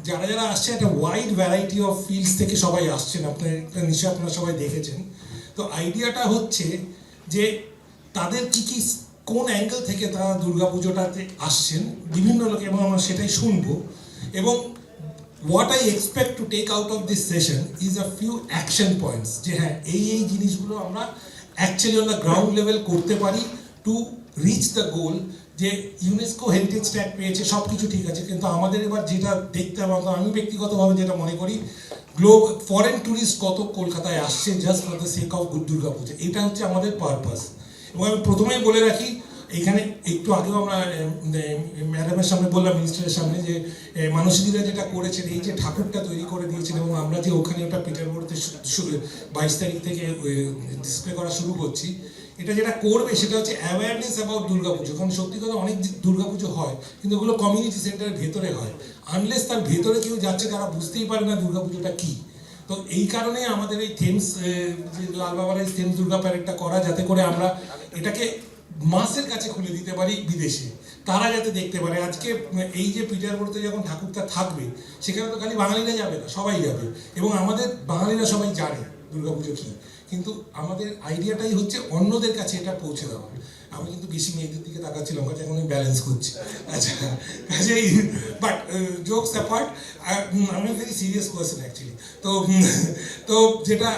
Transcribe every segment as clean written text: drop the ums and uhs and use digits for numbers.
যারা যারা আসছে একটা ওয়াইড ভ্যারাইটি অফ ফিল্ডস থেকে সবাই আসছেন, নিশ্চয়ই আপনারা সবাই দেখেছেন। তো আইডিয়াটা হচ্ছে যে তাদের কি কোন অ্যাঙ্গেল থেকে তারা দুর্গাপুজোটাতে আসছেন বিভিন্ন লোকে, এবং আমরা সেটাই শুনবো। এবং what I expect to take out of this session is a few action points, যে হ্যাঁ এই জিনিসগুলো আমরা actually on the ground level করতে পারি টু রিচ দ্য গোল। যে ইউনেস্কো হেরিটেজ ট্যাগ পেয়েছে, সব কিছু ঠিক আছে, কিন্তু আমাদের এবার যেটা দেখতে হবে, আমি ব্যক্তিগতভাবে যেটা মনে করি, ফরেন ট্যুরিস্ট কত কলকাতায় আসছে just for the sake of Durga পুজো, এটা হচ্ছে আমাদের পারপাস। এবং আমি প্রথমেই বলে রাখি, এখানে একটু আগেও আমরা ম্যাডামের সামনে বললাম, মিনিস্টারের সামনে, যে মানসীদিরা যেটা করেছেন, এই যে ঠাকুরটা তৈরি করে দিয়েছেন, এবং আমরা যে ওখানে ওটা পিটারবোর্ডতে 22 তারিখ থেকে ডিসপ্লে করা শুরু করছি, এটা যেটা করবে সেটা হচ্ছে অ্যাওয়ারনেস অ্যাবাউট দুর্গাপুজো। কারণ সত্যি কথা অনেক দুর্গাপুজো হয়, কিন্তু ওগুলো কমিউনিটি সেন্টারের ভেতরে হয়। আনলেস তার ভেতরে কেউ যাচ্ছে, তারা বুঝতেই পারে না দুর্গাপুজোটা কী। তো এই কারণে আমাদের এই থেমস, যে লালবাবার এই থেমস দুর্গা প্যারেডটা করা, যাতে করে আমরা এটাকে মাসের কাছে খুলে দিতে পারি বিদেশে, তারা যাতে দেখতে পারে। আজকে এই যে পিটারবোর্ডে যখন ঠাকুরটা থাকবে, সেখানে তো খালি বাঙালিরা যাবে না, সবাই যাবে, এবং আমাদের বাঙালিরা সবাই জানে দুর্গাপুজো কী। কিন্তু আমাদের আইডিয়াটাই হচ্ছে অন্যদের কাছে এটা পৌঁছে দেওয়া। আমি কিন্তু বেশি মেয়েদের দিকে তাকাচ্ছিলাম, কাজে এখন আমি ব্যালেন্স করছি। আচ্ছা, কাজেই বাট জোকস অ্যাপার্ট, আমি ভেরি সিরিয়াস পার্সন অ্যাকচুয়ালি। তো যেটা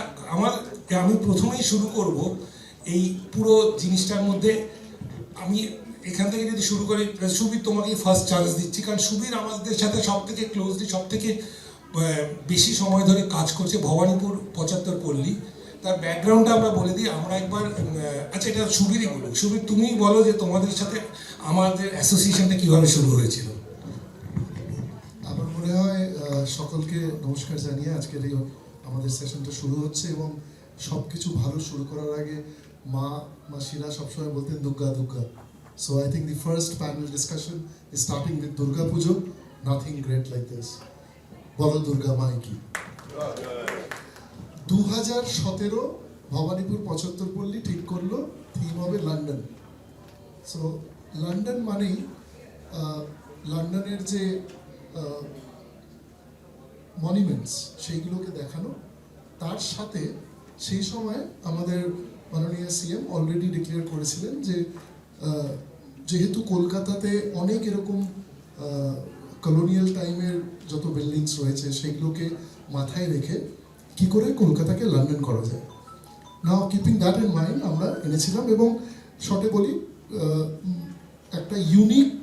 আমি প্রথমেই শুরু করব এই পুরো জিনিসটার মধ্যে। আমি এখান থেকে যদি শুরু করি, সুবীর তোমাকেই ফার্স্ট চান্স দিচ্ছি, কারণ সুবীর আমাদের সাথে সব থেকে ক্লোজলি, সব থেকে বেশি সময় ধরে কাজ করছে ভবানীপুর 75 পল্লী। তার ব্যাকগ্রাউন্ডটা আমরা বলে দিই। আমরা একবার, আচ্ছা এটা সুবীরই বলুক। সুবীর, তুমিই বলো যে তোমাদের সাথে আমাদের অ্যাসোসিয়েশনটা কীভাবে শুরু হয়েছিল। আমার মনে হয় সকলকে নমস্কার জানিয়ে আজকের এই আমাদের সেশনটা শুরু হচ্ছে। এবং সব কিছু ভালো শুরু করার আগে মাসিরা সবসময় বলতেন Durga Durga. So I think the first panel discussion is starting with Durga Pujo. Nothing great like this. বলো দুর্গা মাই কি। 2017 ভবানীপুর 75 পল্লী ঠিক করলো থিম হবে লন্ডন। সো লন্ডন মানেই লন্ডনের যে মনিউমেন্টস সেইগুলোকে দেখানো। তার সাথে সেই সময় আমাদের মাননীয় সিএম অলরেডি ডিক্লেয়ার করেছিলেন যে যেহেতু কলকাতাতে অনেক এরকম কলোনিয়াল টাইমের যত বিল্ডিংস রয়েছে, সেগুলোকে মাথায় রেখে কি করে কলকাতাকে লন্ডন করা যায়। নাও কিপিং দ্যাট ইন মাইন্ড আমরা এনেছিলাম। এবং শর্টে বলি, একটা ইউনিক,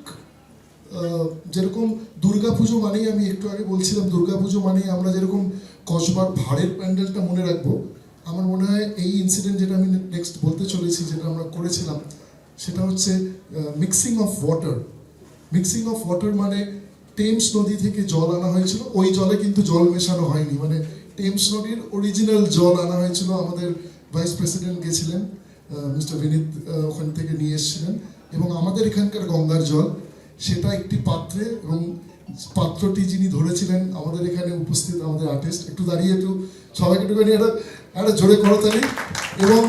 যেরকম দুর্গাপুজো মানেই, আমি একটু আগে বলছিলাম, দুর্গাপুজো মানেই আমরা যেরকম কসবার ভাড়ের প্যান্ডেলটা মনে রাখবো, আমার মনে হয় এই ইনসিডেন্ট যেটা আমি নেক্সট বলতে চলেছি, যেটা আমরা করেছিলাম, সেটা হচ্ছে mixing of water. Mixing of water মানে টেমস নদী থেকে জল আনা হয়েছিল, ওই জলে কিন্তু জল মেশানো হয়নি, মানে টেমস নদীর অরিজিনাল জল আনা হয়েছিল। আমাদের ভাইস প্রেসিডেন্ট গেছিলেন, মিস্টার বিনীত ওখান থেকে নিয়ে এসেছিলেন, এবং আমাদের এখানকার গঙ্গার জল সেটা একটি পাত্রে, এবং পাত্রটি যিনি ধরেছিলেন আমাদের এখানে উপস্থিত আমাদের আর্টিস্ট, একটু দাঁড়িয়ে একটু সবাইকে একটুখানি একটা জোরে করতালি। এবং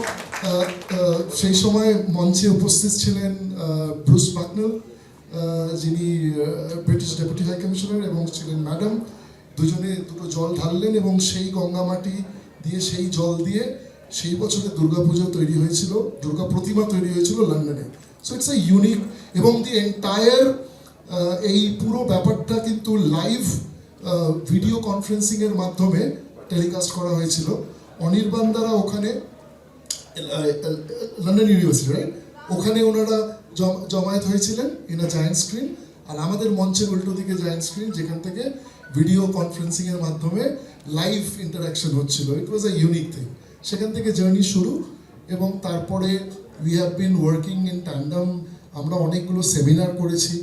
সেই সময় মঞ্চে উপস্থিত ছিলেন ব্রুস বাকনাল, যিনি ব্রিটিশ ডেপুটি হাই কমিশনার, এবং ছিলেন ম্যাডাম। দুজনে দুটো জল ঢাললেন, এবং সেই গঙ্গা মাটি দিয়ে, সেই জল দিয়ে সেই বছরে দুর্গাপুজো তৈরি হয়েছিল, দুর্গা প্রতিমা তৈরি হয়েছিল লন্ডনে। So it's a unique. এবং দি এন্টায়ার এই পুরো ব্যাপারটা কিন্তু লাইভ ভিডিও কনফারেন্সিংয়ের মাধ্যমে টেলিকাস্ট করা হয়েছিল। অনির্বাণ দ্বারা ওখানে, লন্ডন ইউনিভার্সিটি, রাইট, ওখানে ওনারা জমায়েত হয়েছিলেন ইন আ জায়েন্ট স্ক্রিন। আর আমাদের মঞ্চের উল্টো দিকে জায়েন্ট স্ক্রিন, যেখান থেকে ভিডিও কনফারেন্সিংয়ের মাধ্যমে লাইভ ইন্টারাকশন হচ্ছিল। It was a unique thing. সেখান থেকে জার্নি শুরু, এবং তারপরে we have been working in tandem. আমরা অনেকগুলো সেমিনার করেছি।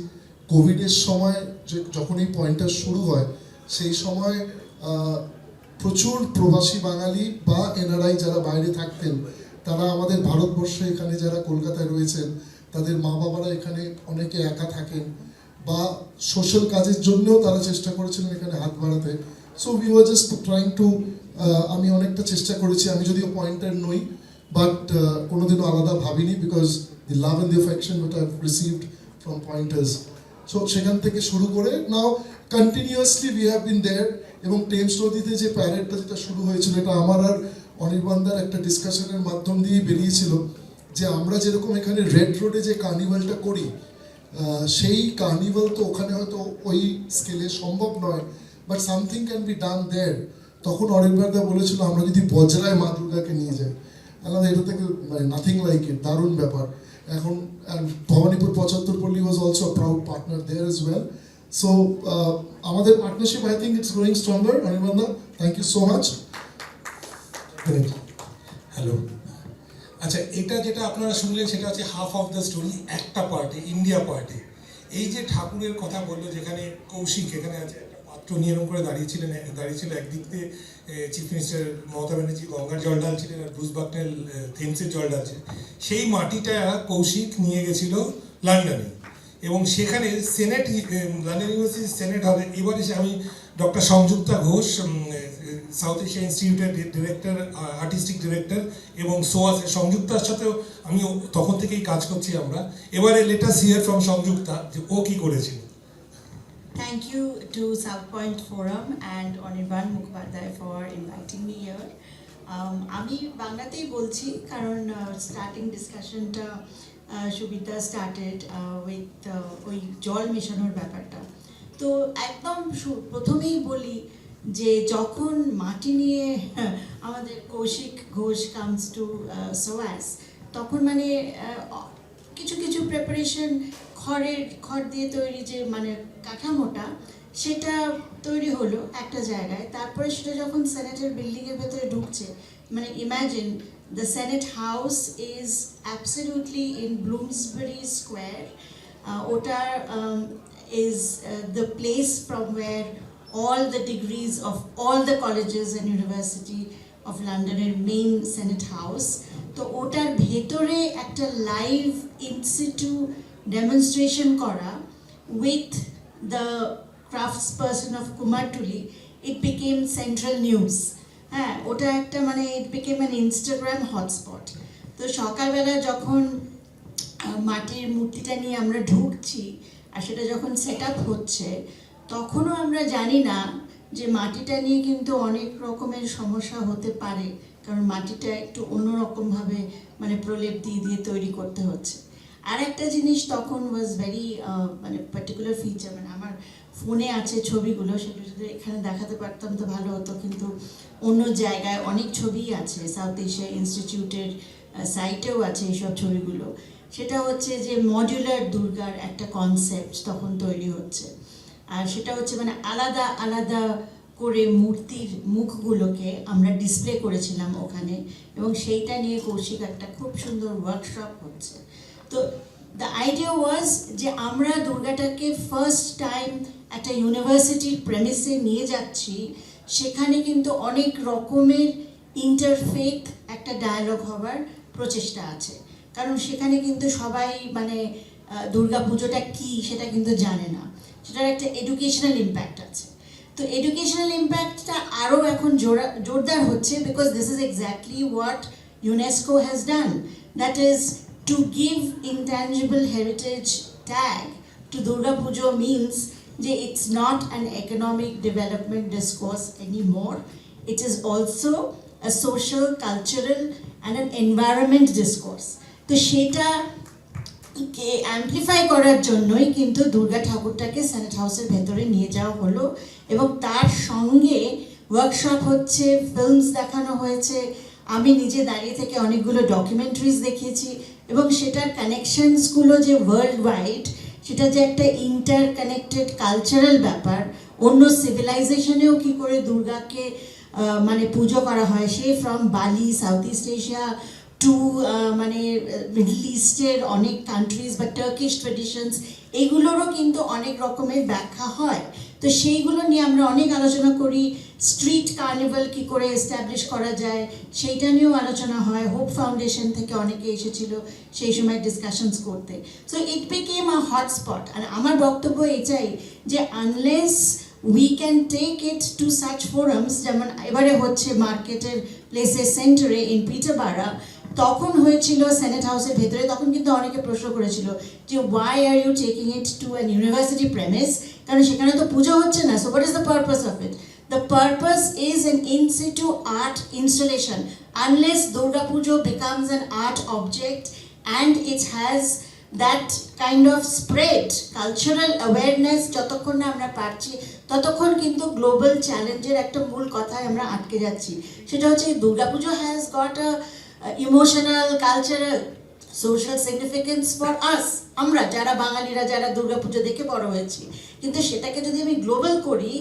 কোভিডের সময় যখন এই পয়েন্টটা শুরু হয়, সেই সময় প্রচুর প্রবাসী বাঙালি বা এনআরআই যারা বাইরে থাকতেন, তারা আমাদের ভারতবর্ষে এখানে যারা কলকাতায় রয়েছেন, তাদের মা বাবারা এখানে অনেকে একা থাকেন, বা সোশ্যাল কাজের জন্যও তারা চেষ্টা করেছিলেন এখানে হাত বাড়াতে। So we were just trying to, আমি অনেকটা চেষ্টা করেছি, আমি যদিও পয়েন্টার নই, বাট কোনোদিনও আলাদা ভাবিনি, because the love and the affection what I have received from pointers. So সেখান থেকে শুরু করে নাও কন্টিনিউয়াসলি উই হ্যাভ বিন দেয়ার। এবং টেমস নদীতে যে প্যারেডটা যেটা শুরু হয়েছিল, এটা আমার আর অনির্বাণদার একটা ডিসকাশনের মাধ্যম দিয়ে বেরিয়েছিল যে আমরা যেরকম এখানে রেড রোডে যে কার্নিভালটা করি, সেই কার্নিভাল তো ওখানে হয়তো ওই স্কেলে সম্ভব নয়, but something can be done there. তখন অনির্বাণদা বলেছিল আমরা যদি বজরায় মা দুর্গাকে নিয়ে যাই, আলাদা এটা থেকে নাথিং লাইক ইট, দারুণ ব্যাপার। এখন Bhowanipore 75 Palli was also proud partner there as well. So আমাদের partnership I think it's growing stronger. অনির্বাণদা, thank you so much. Hello, আচ্ছা, এটা যেটা আপনারা শুনলেন সেটা হচ্ছে হাফ অফ দ্য স্টোরি, একটা পার্টে, ইন্ডিয়া পার্টে। এই যে ঠাকুরের কথা বললো, যেখানে কৌশিক এখানে আছে একটা পাত্র নিয়ে এরকম করে দাঁড়িয়েছিল একদিক দিয়ে চিফ মিনিস্টার মমতা ব্যানার্জি গঙ্গার জল ঢালছিলেন আর ব্রুস বাকনেল থেমসের জল ঢালছিলেন। সেই মাটিটা কৌশিক নিয়ে গেছিল লন্ডনে, এবং সেখানে সেনেট, লন্ডন ইউনিভার্সিটির সেনেট হলে এবার এসে আমি doctor Sanjukta Ghosh, south Asia ইনস্টিটিউটের ডিরেক্টর, আর্টিস্টিক ডিরেক্টর, এবং সোয়াসের সংযুক্তার সাথেও আমি তখন থেকেই কাজ করছি আমরা। এবারে let us here from Sanjukta যে ও কি করেছিল। Thank you to South Point Forum and Anirban Mukhopadhyay for inviting me here. আমি বাংলাতেই বলছি কারণ স্টার্টিং ডিসকাশনটা সুবিধা স্টার্টেড উইথ ওই জল মেশানোর ব্যাপারটা। তো একদম প্রথমেই বলি যে যখন মাটি নিয়ে আমাদের কৌশিক ঘোষ কামস টু সোয়াস, তখন মানে কিছু কিছু প্রিপারেশন, খড় দিয়ে তৈরি যে মানে কাঠামোটা, সেটা তৈরি হলো একটা জায়গায়। তারপরে সেটা যখন সেনেটের বিল্ডিংয়ের ভেতরে ঢুকছে, মানে imagine the senate house is absolutely in Bloomsbury square. ওটার is the place from where all the degrees of all the colleges and university of London main Senate House. তো ওটার ভেতরে একটা লাইভ ইনসিটু ডেমনস্ট্রেশন করা with the craftsperson of Kumartuli, it became central news. হ্যাঁ, ওটা একটা মানে it became an Instagram hotspot. তো সকালবেলা যখন মাটির মূর্তিটা নিয়ে আমরা ঢুকছি আর সেটা যখন সেট আপ হচ্ছে, তখনও আমরা জানি না যে মাটিটা নিয়ে কিন্তু অনেক রকমের সমস্যা হতে পারে, কারণ মাটিটা একটু অন্যরকমভাবে মানে প্রলেপ দিয়ে তৈরি করতে হচ্ছে। আর একটা জিনিস তখন ওয়াজ ভেরি মানে পার্টিকুলার ফিচার, মানে আমার ফোনে আছে ছবিগুলো, সেগুলো যদি এখানে দেখাতে পারতাম তো ভালো হতো, কিন্তু অন্য জায়গায় অনেক ছবিই আছে, সাউথ এশিয়া ইনস্টিটিউটের সাইটেও আছে এইসব ছবিগুলো। সেটা হচ্ছে যে মডুলার দুর্গার একটা কনসেপ্ট তখন তৈরি হচ্ছে, আর সেটা হচ্ছে মানে আলাদা আলাদা করে মূর্তির মুখগুলোকে আমরা ডিসপ্লে করেছিলাম ওখানে, এবং সেইটা নিয়ে কৌশিক একটা খুব সুন্দর ওয়ার্কশপ হচ্ছে। তো দ্য আইডিয়া ওয়াজ যে আমরা দুর্গাটাকে ফার্স্ট টাইম একটা ইউনিভার্সিটির প্রেমিসে নিয়ে যাচ্ছি, সেখানে কিন্তু অনেক রকমের ইন্টারফেথ একটা ডায়ালগ হবার প্রচেষ্টা আছে, কারণ সেখানে কিন্তু সবাই মানে দুর্গা পুজোটা কী সেটা কিন্তু জানে না, সেটার একটা এডুকেশনাল ইম্প্যাক্ট আছে। তো এডুকেশনাল ইম্প্যাক্টটা আরও এখন জোরদার হচ্ছে, because this is exactly what UNESCO has done, that is to give intangible heritage tag to Durga Puja means যে it's not an economic development discourse anymore, it is also a social, cultural and an environment discourse. তো সেটাকে amplify করার জন্যই কিন্তু Durga ঠাকুরটাকে senate হাউসের ভেতরে নিয়ে যাওয়া হলো, এবং তার সঙ্গে ওয়ার্কশপ হচ্ছে, ফিল্মস দেখানো হয়েছে, আমি নিজে দাঁড়িয়ে থেকে অনেকগুলো ডকুমেন্টারিজ দেখিয়েছি, এবং সেটার কানেকশনসগুলো যে ওয়ার্ল্ড ওয়াইড, সেটা যে একটা ইন্টারকানেক্টেড কালচারাল ব্যাপার, অন্য সিভিলাইজেশনেও কী করে দুর্গাকে মানে পুজো করা হয়, সে ফ্রম বালি, সাউথ ইস্ট এশিয়া টু মানে মিডল ইস্টের অনেক কান্ট্রিজ বা টার্কিশ ট্রেডিশনস, এগুলোরও কিন্তু অনেক রকমের ব্যাখ্যা হয়। তো সেইগুলো নিয়ে আমরা অনেক আলোচনা করি। স্ট্রিট কার্নিভাল কী করে এস্টাবলিশ করা যায় সেইটা নিয়েও আলোচনা হয়। হোপ ফাউন্ডেশন থেকে অনেকে এসেছিল সেই সময় ডিসকাশনস করতে। So it became a hotspot. আর আমার বক্তব্য এটাই যে unless we can take it to such forums, যেমন এবারে হচ্ছে মার্কেটের প্লেসের সেন্টারে ইন পিটারবারা, তখন হয়েছিল সেনেট হাউসের ভেতরে, তখন কিন্তু অনেকে প্রশ্ন করেছিল যে why are you taking it to an university premise, কারণ সেখানে তো পুজো হচ্ছে না, so what is the purpose of it? The purpose is an in situ art installation. Unless Durga Pujo becomes an art object and it has that kind of spread, cultural awareness, যতক্ষণ না আমরা পারছি ততক্ষণ কিন্তু global চ্যালেঞ্জের একটা মূল কথায় আমরা আটকে যাচ্ছি। সেটা হচ্ছে দুর্গা পুজো has got a emotional, cultural, social significance for us, আমরা যারা বাঙালিরা যারা দুর্গা পুজো দেখে বড় হয়েছি। কিন্তু সেটাকে যদি আমি গ্লোবাল করি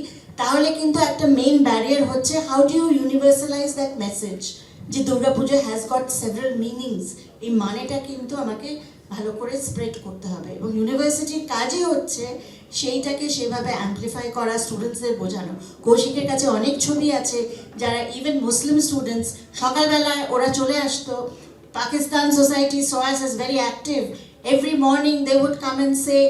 তাহলে কিন্তু একটা মেইন ব্যারিয়ার হচ্ছে how do you universalise that message, যে দুর্গা পুজো হ্যাজ গট সেভারাল মিনিংস। এই মানেটা কিন্তু আমাকে ভালো করে স্প্রেড করতে হবে, এবং ইউনিভার্সিটির কাজই হচ্ছে সেইটাকে সেভাবে অ্যাম্পলিফাই করা, স্টুডেন্টসদের বোঝানো। কৌশিকের কাছে অনেক ছবি আছে যারা ইভেন মুসলিম স্টুডেন্টস, সকালবেলায় ওরা চলে আসতো, Pakistan society saw us as very active. Every morning they would come and say,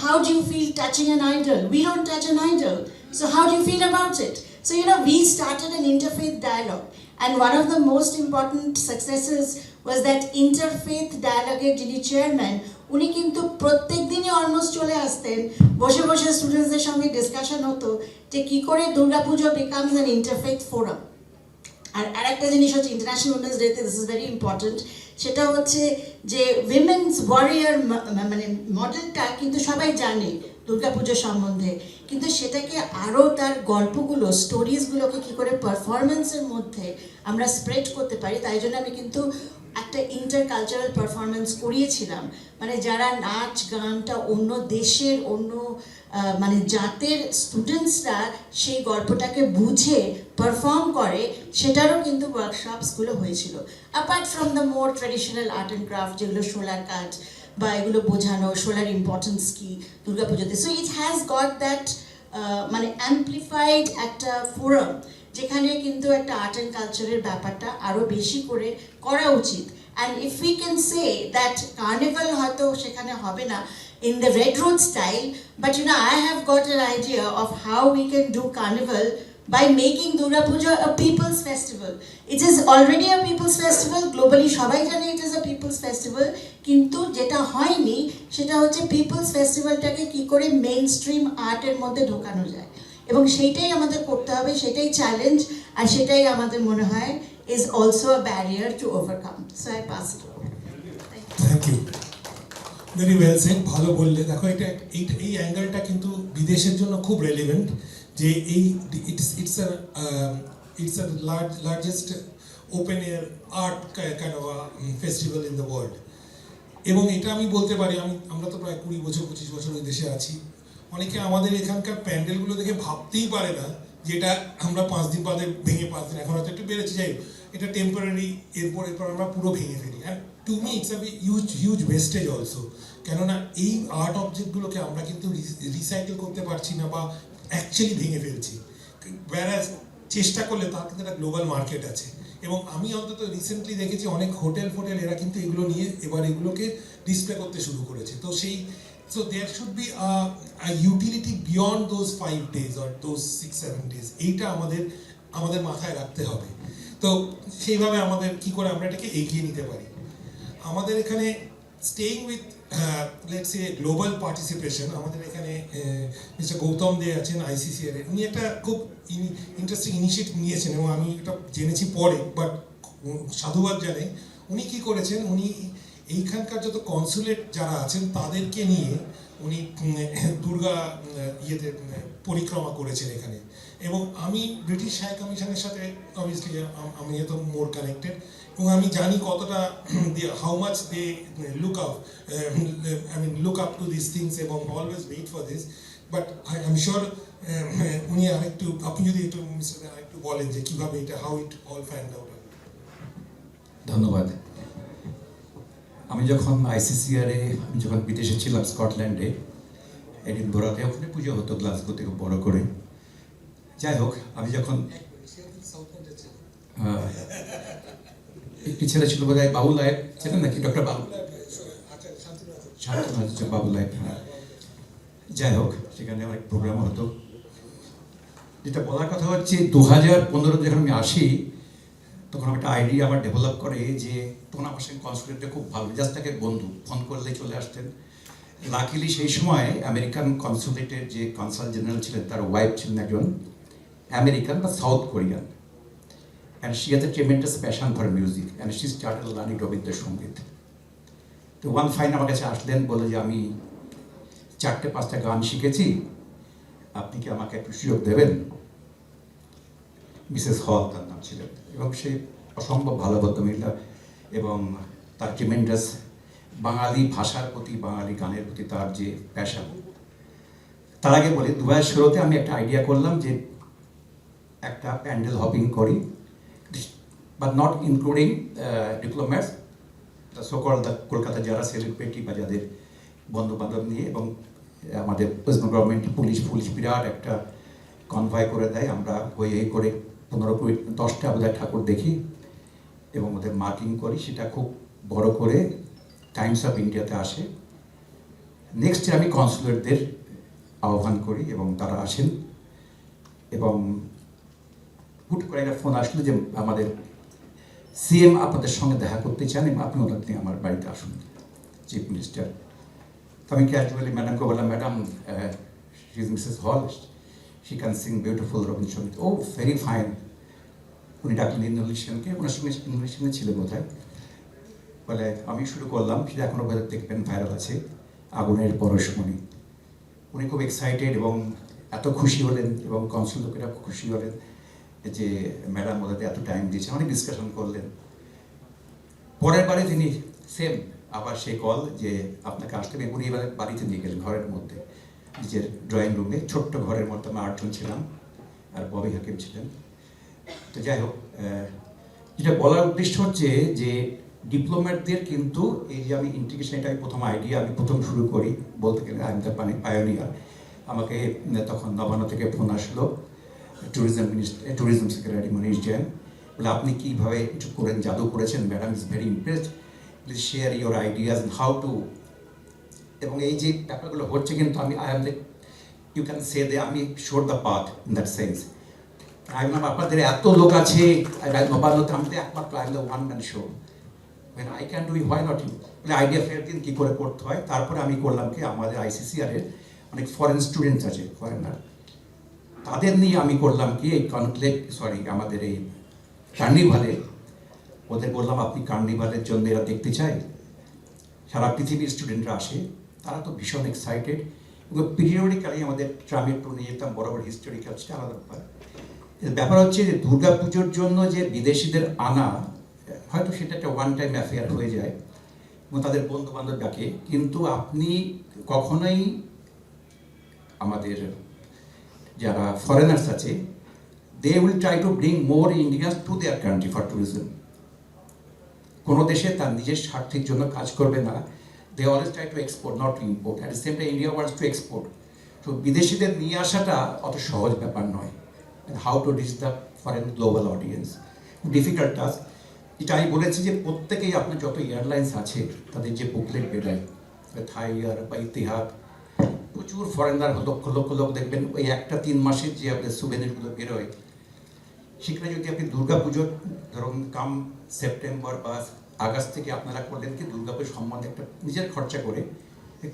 how do you feel touching an idol? We don't touch an idol. So how do you feel about it? So, we started an interfaith dialogue. And one of the most important successes was that interfaith dialogue-এর যিনি chairman, উনি কিন্তু প্রত্যেক দিনই almost চলে আসতেন, বসে বসে স্টুডেন্টসদের সঙ্গে ডিসকাশন হতো যে কী করে দুর্গা পুজো বিকামস অ্যান ইন্টারফেথ ফোরাম। আর আরেকটা জিনিস হচ্ছে ইন্টারন্যাশনাল উইমেন্স ডেতে, দিস ইজ ভেরি ইম্পর্টেন্ট, সেটা হচ্ছে যে উইমেন্স ওয়ারিয়ার মানে মডেলটা কিন্তু সবাই জানে দুর্গাপুজো সম্বন্ধে, কিন্তু সেটাকে আরও তার গল্পগুলো, স্টোরিজগুলোকে কী করে পারফরমেন্সের মধ্যে আমরা স্প্রেড করতে পারি, তাই জন্য আমি কিন্তু একটা ইন্টার কালচারাল পারফরমেন্স করিয়েছিলাম। মানে যারা নাচ গানটা অন্য দেশের, অন্য মানে জাতের স্টুডেন্টসরা সেই গল্পটাকে বুঝে পারফর্ম করে, সেটারও কিন্তু ওয়ার্কশপসগুলো হয়েছিল। Apart from the more traditional art and craft, যেগুলো শোলার কাজ বা এগুলো বোঝানো, শোলার ইম্পর্টেন্স কী দুর্গাপুজোতে। So it has got that মানে অ্যাম্পলিফাইড একটা ফোরাম, যেখানে কিন্তু একটা আর্ট অ্যান্ড কালচারের ব্যাপারটা আরও বেশি করে করা উচিত। And if we can say that carnival হয়তো সেখানে হবে না in the Red Road style, but I have got an idea of how we can do carnival by making Durga Puja a people's festival. It is already a people's festival, globally সবাই জানে it is a people's festival, কিন্তু যেটা হয়নি সেটা হচ্ছে people's festivalটাকে কি করে mainstream আর্টের মধ্যে ঢোকানো যায়, এবং সেইটাই আমাদের করতে হবে, সেটাই চ্যালেঞ্জ, আর সেটাই আমাদের মনে হয় is also a barrier to overcome. So I pass it over. Thank you, very well said. ভালো বললে। দেখো এই অ্যাঙ্গেলটা কিন্তু বিদেশের জন্য খুব রেলিভেন্ট, যে এই it's a largest open air art kind of festival in the world. এবং এটা আমি বলতে পারি, আমরা তো প্রায় 20-25 বছর ওই দেশে আছি, অনেকে আমাদের এখানকার প্যান্ডেলগুলো দেখে ভাবতেই পারে না যে এটা আমরা 5 দিন বাদে ভেঙে 5 দিন, এখন হয়তো একটু বেড়েছে, যাই এটা টেম্পোরারি, এরপর আমরা পুরো ভেঙে ফেলি। And to me it's a huge wastage also, কেননা এই আর্ট অবজেক্টগুলোকে আমরা কিন্তু রিসাইকেল করতে পারছি না বা অ্যাকচুয়ালি ভেঙে ফেলছি, whereas চেষ্টা করলে তার কিন্তু একটা গ্লোবাল মার্কেট আছে। এবং আমি অন্তত রিসেন্টলি দেখেছি অনেক হোটেল এরা কিন্তু এগুলো নিয়ে এবার এগুলোকে ডিসপ্লে করতে শুরু করেছে। তো so there should be a utility beyond those 5 days or those 6-7 days. এইটা আমাদের মাথায় রাখতে হবে। তো সেইভাবে আমাদের কি করে আমরা এটাকে এগিয়ে নিতে পারি। আমাদের এখানে staying with let's say global participation, আমাদের এখানে মিস্টার গৌতম দে আছেন ICCR এর, উনি একটা খুব ইন্টারেস্টিং ইনিশিয়েটিভ নিয়েছেন এবং আমি এটা জেনেছি পরে, বাট সাধুবাদ জানাই। উনি কি করেছেন, উনি এইখানকার যত কনসুলেট যারা আছেন তাদেরকে নিয়ে উনি দুর্গা ইয়েতে পরিক্রমা করেছেন এখানে। এবং আমি ব্রিটিশ হাই কমিশনের সাথে অবভিয়াসলি আমি এত মোর কানেক্টেড, এবং আমি জানি কতটা how much they look up to this things এবং always wait for this. But I am sure উনি আপনি যদি একটু বলেন যে কীভাবে এটা, how it all find out. ধন্যবাদ। আমি যখন ICCR-এ আমি যখন বিদেশে ছিলাম, স্কটল্যান্ডে, এডিনবরাতে, ওখানে পুজো হতো গ্লাসগোতে খুব বড় করে। যাই হোক, আমি যখন একটি ছেলে ছিল বোধ হয় বাবু লায়েব ছিলেন নাকি, ডক্টর বাবু বাবু লায়েব, হ্যাঁ। যাই হোক, সেখানে অনেক প্রোগ্রাম হতো। যেটা বলার কথা হচ্ছে 2015 যখন আমি আসি, তখন একটা আইডিয়া আমার ডেভেলপ করে যে তখন আমার সঙ্গে কনসুলেটটা খুব ভালো, জাস্ট তাকে বন্ধু, ফোন করলেই চলে আসতেন। লাকিলি সেই সময় আমেরিকান কনসুলেটের যে কনসাল জেনারেল ছিলেন তার ওয়াইফ ছিলেন একজন আমেরিকান বা south Korean, and she has a tremendous passion for music and she started learning Rabindrasangeet. তো ওয়ান ফাইন আমার কাছে আসলেন, বলে যে আমি 4-5টা গান শিখেছি, আপনি কি আমাকে একটু সুযোগ দেবেন? মিসেস হল তার নাম ছিলেন, এবং সে অসম্ভব ভালো ভদ্রমহিলা এবং তার ট্রিমেন্ডাস বাঙালি ভাষার প্রতি, বাঙালি গানের প্রতি তার যে প্যাশন। তার আগে বলি 2016-তে আমি একটা আইডিয়া করলাম যে একটা প্যান্ডেল হপিং করি, but not including diplomats, the সোকল the Kolkata যারা সেলিব্রিটি বা যাদের বন্ধু বান্ধব নিয়ে, এবং আমাদের ওয়েস্ট বেঙ্গল গভর্নমেন্ট পুলিশ বিরাট একটা কনভয় করে দেয়। আমরা হয়ে করে 15-10টা বোধহয় ঠাকুর দেখি এবং ওদের মার্কিং করি, সেটা খুব বড় করে টাইমস অফ ইন্ডিয়াতে আসে। নেক্সট ইয়ার আমি কনসুলেটদের আহ্বান করি এবং তারা আসেন, এবং হুট করে একটা ফোন আসলো যে আমাদের সিএম আপনাদের সঙ্গে দেখা করতে চান এবং আপনি ওনাকে আমার বাড়িতে আসুন, চিফ মিনিস্টার। তো আমি ক্যাজুয়ালি ম্যাডামকে বললাম, ম্যাডাম শি ইজ মিসেস হল, she can sing beautiful Rabindrasangeet. Oh very fine. উনি ডাকলেন ইন্দ্রনীল সেনকে, ওনার সঙ্গে ইন্দ্রনীল সেনের ছিল বোধহয়। বলে আমি শুরু করলাম, সেটা এখনও বোধহয় দেখবেন ভাইরাল আছে, আগুনের পরশমণি। উনি খুব এক্সাইটেড এবং এত খুশি হলেন, এবং কনসুল লোকেরা খুশি হলেন যে ম্যাডাম ওদের এত টাইম দিয়েছে, অনেক ডিসকাশন করলেন। পরের বারে তিনি সেম আবার সে কল যে আপনাকে আসতে হবে, উনি এবারে বাড়িতে নিয়ে গেলেন, ঘরের মধ্যে, নিজের ড্রয়িং রুমে, ছোট্ট ঘরের মধ্যে আমরা 8 জন ছিলাম, আর ববি হাকিম ছিলেন। তো যাই হোক, যেটা বলার উদ্দেশ্য হচ্ছে যে ডিপ্লোম্যাটদের কিন্তু এই যে আমি ইন্টিগ্রেশন, এটা আমি প্রথম আইডিয়া, আমি প্রথম শুরু করি বলতে গেলে আই এম দ্য পায়োনিয়ার। আমাকে তখন নবান্ন থেকে ফোন আসলো, ট্যুরিজম সেক্রেটারি মনীষ জৈন, বলে আপনি কীভাবে কিছু করেন, জাদু করেছেন, madam is very impressed, please share your ideas how to. এবং এই যে ব্যাপারগুলো হচ্ছে, কিন্তু আমি I am the, you can say they, আমি sure the path in that sense. আমি বললাম আপনাদের এত লোক আছে নবান্নতে, আমি তো একমাত্র I am the one man show, when I can do it, why not you? Idea fair দিন কী করে করতে হয়। তারপরে আমি করলাম কি, আমাদের আইসিসিআরের অনেক ফরেন স্টুডেন্টস আছে, ফরেনার, তাদের নিয়ে আমি করলাম কি এই আমাদের এই কার্নিভালে, ওদের বললাম আপনি কার্নিভালের জন্য এরা দেখতে চায়, সারা পৃথিবীর স্টুডেন্টরা আসে, তারা তো ভীষণ এক্সাইটেড। এবং পিরিয়ডিক্যালি আমাদের ট্রামের ট্যুর নিয়ে যেতাম, বড় বড় হিস্টোরিক্যাল, সেটা আলাদা ব্যাপার। ব্যাপার হচ্ছে যে দুর্গা পুজোর জন্য যে বিদেশিদের আনা, হয়তো সেটা একটা ওয়ান টাইম অ্যাফেয়ার হয়ে যায় এবং তাদের বন্ধু বান্ধব ডাকে, কিন্তু আপনি কখনোই আমাদের যারা ফরেনার্স আছে, they will try to bring more Indians to their country for tourism. কোনো দেশে তার নিজের স্বার্থের জন্য কাজ করবে না, they always try to export, not to import. At the same time India wants to export. তো বিদেশিদের নিয়ে আসাটা অত সহজ ব্যাপার নয়। How to reach the foreign global audience, difficult task. এটা আমি বলেছি যে প্রত্যেকেই আপনার যত এয়ারলাইন্স আছে তাদের যে বুকলেট বেরোয়, থাই এয়ার বা ইতিহাদ, প্রচুর ফরেনার লক্ষ লক্ষ লোক দেখবেন, ওই 1-3 মাসের যে আপনাদের সুভেনিরগুলো বেরোয়, সেখানে যদি আপনি দুর্গাপুজোর ধরুন কাম সেপ্টেম্বর বা আগস্ট থেকে আপনারা করলেন কি দুর্গাপুজো সম্বন্ধে একটা নিজের খরচা করে,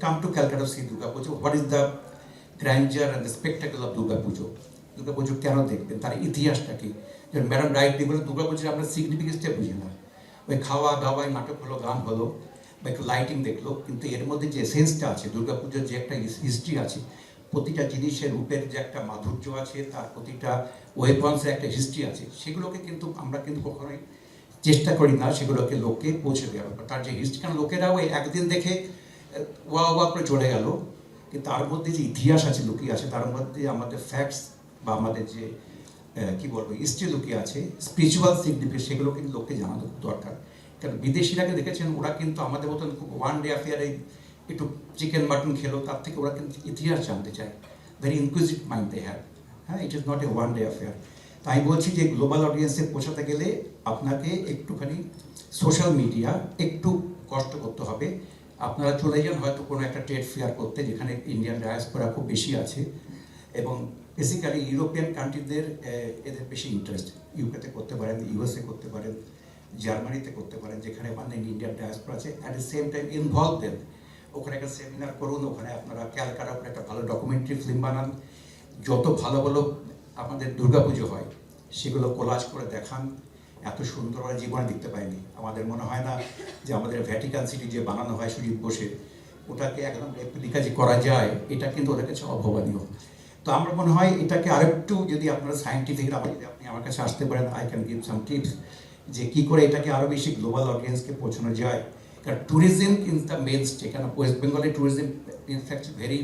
come to Calcutta see Durga Puja, what is the grandeur and the spectacle of Durga Puja, Durga Puja কেন দেখবেন, তার ইতিহাসটা কি। যেমন ম্যাডাম রাইটলি বলে দুর্গাপুজোর আপনার সিগনিফিকেন্সটা বুঝে না, ওই খাওয়া দাওয়ায় নাটক হলো, গান হলো, বা একটু লাইটিং দেখলো, কিন্তু এর মধ্যে যে এসেন্সটা আছে, দুর্গাপুজোর যে একটা হিস্ট্রি আছে, প্রতিটা জিনিসের রূপের যে একটা মাধুর্য আছে, তার প্রতিটা ওয়েপন্সের একটা হিস্ট্রি আছে, সেগুলোকে কিন্তু আমরা কিন্তু কখনোই চেষ্টা করি না সেগুলোকে লোককে পৌঁছে দেওয়ার ব্যাপার। তার যে হিস্ট্রি, কারণ লোকেরাও ওই একদিন দেখে ওয়া করে চলে গেল, কিন্তু তার মধ্যে যে ইতিহাস আছে, লুকিয়ে আছে, তার মধ্যে আমাদের ফ্যাক্টস বা আমাদের যে কী বলবো হিস্ট্রি লুকিয়ে আছে, স্পিরিচুয়াল সিগনিফিকেন্স, সেগুলো কিন্তু লোককে জানানো খুব দরকার। কারণ বিদেশিরাকে দেখেছেন, ওরা কিন্তু আমাদের মতন খুব ওয়ান ডে অ্যাফেয়ারে একটু চিকেন মাটন খেলো, তার থেকে ওরা কিন্তু ইতিহাস জানতে চায়, ভেরি ইনকুইজিভ মাইন্ড দে হ্যাভ। হ্যাঁ, it is not a one day affair. তাই বলছি যে গ্লোবাল অডিয়েন্সে পৌঁছাতে গেলে আপনাকে একটুখানি সোশ্যাল মিডিয়া একটু কষ্ট করতে হবে। আপনারা চলে যান হয়তো কোনো একটা ট্রেড ফেয়ার করতে, যেখানে ইন্ডিয়ান ডায়াসপোরা খুব বেশি আছে, এবং বেসিক্যালি ইউরোপিয়ান কান্ট্রিদের এদের বেশি ইন্টারেস্ট। ইউকেতে করতে পারেন, ইউএসএ করতে পারেন, জার্মানিতে করতে পারেন, যেখানে মানে ইন্ডিয়ান ডায়াসপোরা আছে। At the same time involve them, ওখানে একটা সেমিনার করুন, ওখানে আপনারা ক্যালকাটার উপরে একটা ভালো ডকুমেন্টারি ফিল্ম বানান, যত ভালো ভালো আমাদের দুর্গাপুজো হয় সেগুলো কোলাজ করে দেখান। এত সুন্দরভাবে জীবনে দেখতে পাইনি। আমাদের মনে হয় না যে আমাদের ভ্যাটিকান সিটি যে বানানো হয় সুজিত বসে, ওটাকে একদম রেপ্লিকা যে করা যায়, এটা কিন্তু ওদের কাছে অভাবনীয়। তো আমার মনে হয় এটাকে আরেকটু যদি আপনারা সায়েন্টিফিক, যদি আপনি আমার কাছে আসতে পারেন, I can give some tips যে কী করে এটাকে আরও বেশি গ্লোবাল অডিয়েন্সকে পৌঁছানো যায়। কারণ tourism in the main stay, কারণ ওয়েস্ট বেঙ্গলে tourism in fact very,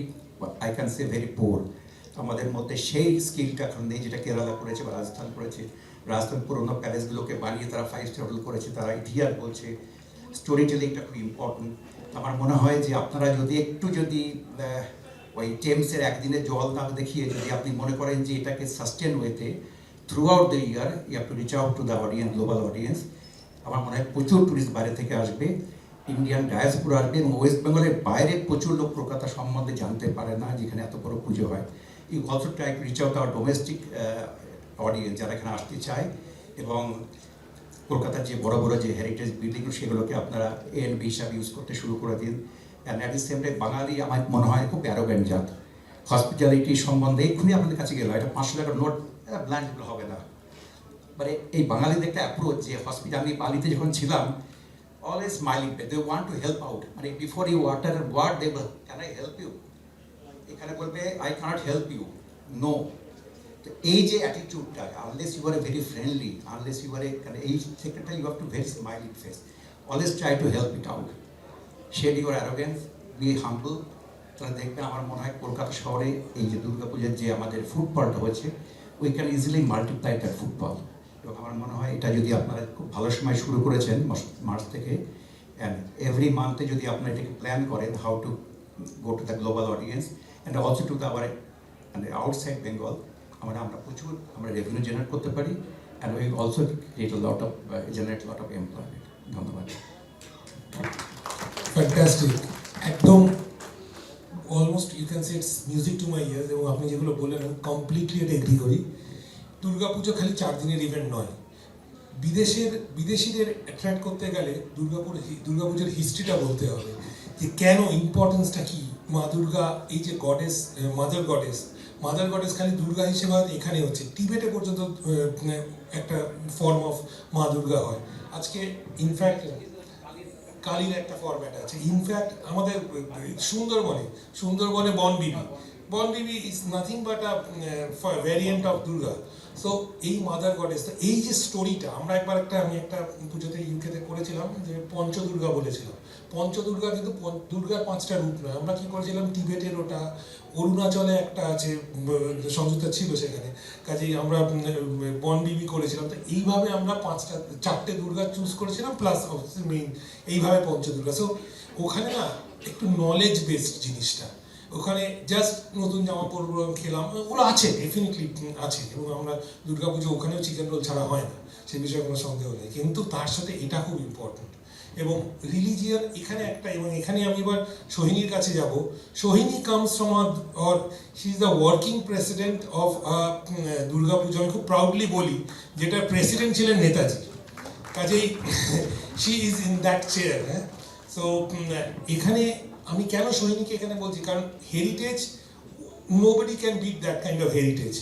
I can say very poor. আমাদের মধ্যে সেই স্কিলটা এখন নেই যেটা কেরালা করেছে বা রাজস্থান করেছে। রাজস্থান পুরোনো প্যালেসগুলোকে বানিয়ে তারা 5 স্টার হোটেল করেছে, তারা ইতিহাস বলছে, স্টোরি টেলিংটা খুব ইম্পর্টেন্ট। আমার মনে হয় যে আপনারা যদি একটু যদি ওই টেমসের একদিনের জল না দেখিয়ে যদি আপনি মনে করেন যে এটাকে সাস্টেন ওয়েতে through the year you have to reach out to the audience, global audience. আমার মনে হয় প্রচুর টুরিস্ট বাইরে থেকে আসবে, ইন্ডিয়ান ডায়াসপোরা আসবে, এবং ওয়েস্ট বেঙ্গলের বাইরে প্রচুর লোক কলকাতা সম্বন্ধে জানতে পারে না, যেখানে এত বড় পুজো হয়। You also try to reach out our domestic audience যারা এখানে আসতে চায়, এবং কলকাতার যে বড় বড় যে হেরিটেজ বিল্ডিং সেগুলোকে আপনারা এএনবি হিসাবে ইউজ করতে শুরু করে দিন। And at the same time Bengali আমার মনে হয় খুব অ্যারোগ্যান্ট জাত। হসপিটালিটি সম্বন্ধে এক্ষুনি আপনাদের কাছে গেল, এটা 500 টাকার নোট ব্ল্যান্ড হবে না, মানে এই বাঙালিদের একটা অ্যাপ্রোচ যে হসপিটাল, আমি বালিতে যখন ছিলাম, always smiling, they want to help out, মানে before you water word they ball, can I help you, এখানে বলবে I cannot help you, no. তো এই যে অ্যাটিটিউডটা, unless you R a very friendly, unless you আর এ, এই secretary you have two very smiling face, always try to help it out, shade your arrogance, B হাম্বল। তাহলে দেখবেন আমার মনে হয় কলকাতা শহরে এই যে দুর্গাপূজার যে আমাদের ফুটফলটা হচ্ছে, we can easily multiply that footfall. এবং আমার মনে হয় এটা যদি আপনারা খুব ভালো সময় শুরু করেছেন মার্চ থেকে, অ্যান্ড এভরি মান্থে যদি আপনারা এটাকে প্ল্যান করেন how to go to the global audience and also to the our outside Bengal, আমরা প্রচুর আমরা রেভিনিউ জেনারেট করতে পারি, and we also create lot of generate lot of employment. ধন্যবাদ। ফ্যান্টাস্টিক, একদম almost you can say it's music to my ears. এবং আপনি যেগুলো বললেন আমি কমপ্লিটলি এটা এগ্রি করি। দুর্গাপুজো খালি 4 দিনের ইভেন্ট নয়। বিদেশিদের অ্যাট্রাক্ট করতে গেলে দুর্গাপুজোর হিস্ট্রিটা বলতে হবে, যে কেন ইম্পর্টেন্সটা কী। মা দুর্গা, এই যে গডেস, মাদার গডেস খালি দুর্গা হিসেবে হয়তো এখানে হচ্ছে, টিবেটে পর্যন্ত একটা ফর্ম অফ মা দুর্গা হয়। আজকে ইনফ্যাক্ট কালীর একটা ফরম্যাট আছে। ইনফ্যাক্ট আমাদের সুন্দরবনে Bonbibi is nothing but a variant of Durga. So এই মাদার গডেস, এই যে স্টোরিটা আমরা আমি একটা পুজোতে ইউকেতে করেছিলাম, যে পঞ্চদুর্গা বলেছিলাম। পঞ্চদুর্গা কিন্তু দুর্গার 5টা রূপ নয়। আমরা কি করেছিলাম, টিবেটের ওটা, অরুণাচলে একটা আছে সংযুক্তা ছিল সেখানে, কাজেই আমরা বনবিবি করেছিলাম। তো এইভাবে আমরা 4টে দুর্গা চুজ করেছিলাম, প্লাস মেইন এইভাবে পঞ্চদুর্গা। সো ওখানে না একটু নলেজ বেসড জিনিসটা, ওখানে জাস্ট নতুন জামা পরব, খেলাম, ওগুলো আছে, ডেফিনেটলি আছে। এবং আমরা দুর্গাপুজো ওখানেও চিকেন রোল ছাড়া হয় না, সে বিষয়ে কোনো সন্দেহ নেই। কিন্তু তার সাথে এটা খুব ইম্পর্টেন্ট। এবং রিলিজিয়ান এখানে একটা, এবং এখানে আমি এবার সোহিনীর কাছে যাব। Sohini comes from or she is the working president of Durga Puja. আমি খুব প্রাউডলি বলি, যেটার প্রেসিডেন্ট ছিলেন নেতাজি, কাজেই she is in that chair. হ্যাঁ, সো এখানে আমি কেন সোহিনীকে এখানে বলছি, কারণ heritage, nobody can bit that kind of heritage.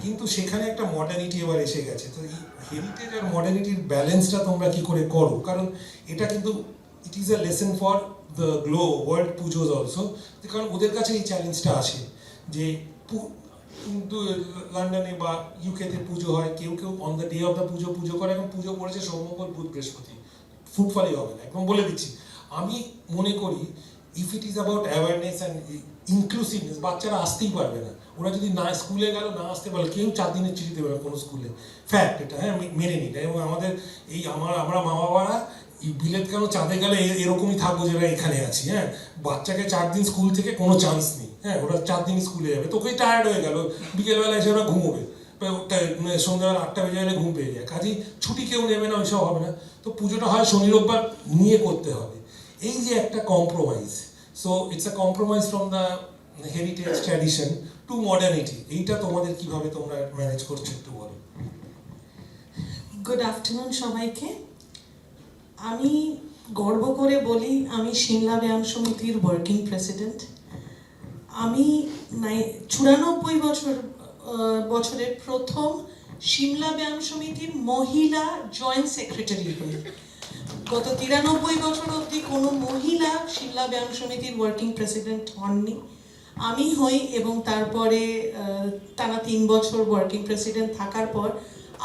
কিন্তু সেখানে একটা মডার্নিটি এবার এসে গেছে। তো এই হেরিটেজ আর মডার্নিটির ব্যালেন্সটা তোমরা কি করে করো, কারণ এটা কিন্তু it is a lesson for the world pujos also. কারণ ওদের কাছে এই চ্যালেঞ্জটা আসে যে লন্ডনে বা ইউকেতে পুজো হয়, কেউ on the day of the পুজো করে। এখন পুজো পড়েছে সোমবার, বুধ, বৃহস্পতি, ফুটফলই হবে না, একদম বলে দিচ্ছি। আমি মনে করি if it is about awareness and inclusiveness, বাচ্চারা আসতেই পারবে না। ওরা যদি না স্কুলে গেল, না আসতে পারলে, কেউ 4 দিনের চিঠি দেবে না কোনো স্কুলে, ফ্যাক্ট এটা। হ্যাঁ, মেনে নিই। এবং আমাদের আমরা মা বাবারা বিলেত কেন চাঁদে গেলে এরকমই থাকবো যেটা এখানে আছি। হ্যাঁ, বাচ্চাকে 4 দিন স্কুল থেকে কোনো চান্স নেই। হ্যাঁ, ওরা 4 দিন স্কুলে যাবে, তোকেই টায়ার্ড হয়ে গেল, বিকেলবেলা এসে ওরা ঘুমোবে, সন্ধ্যাবেলা 8টা বেজে গেলে ঘুম পেয়ে যায়। কাজেই ছুটি কেউ নেবে না, ওইসব হবে না। তো পুজোটা হয় শনি রোববার নিয়ে করতে হবে। এই যে একটা compromise, so it's a compromise from the heritage tradition to to modernity, এইটা তোমাদের কিভাবে তোমরা ম্যানেজ করছো একটু বলো। গুড আফটারনুন সবাইকে। আমি গর্ব করে বলি আমি সিমলা ব্যায়াম সমিতির ওয়ার্কিং প্রেসিডেন্ট। আমি 94 বছরের প্রথম সিমলা ব্যায়াম সমিতির মহিলা জয়েন্ট সেক্রেটারি হই। গত 93 বছর অবধি কোনো মহিলা সিমলা ব্যায়াম সমিতির ওয়ার্কিং প্রেসিডেন্ট হননি, আমি হই। এবং তারপরে টানা 3 বছর ওয়ার্কিং প্রেসিডেন্ট থাকার পর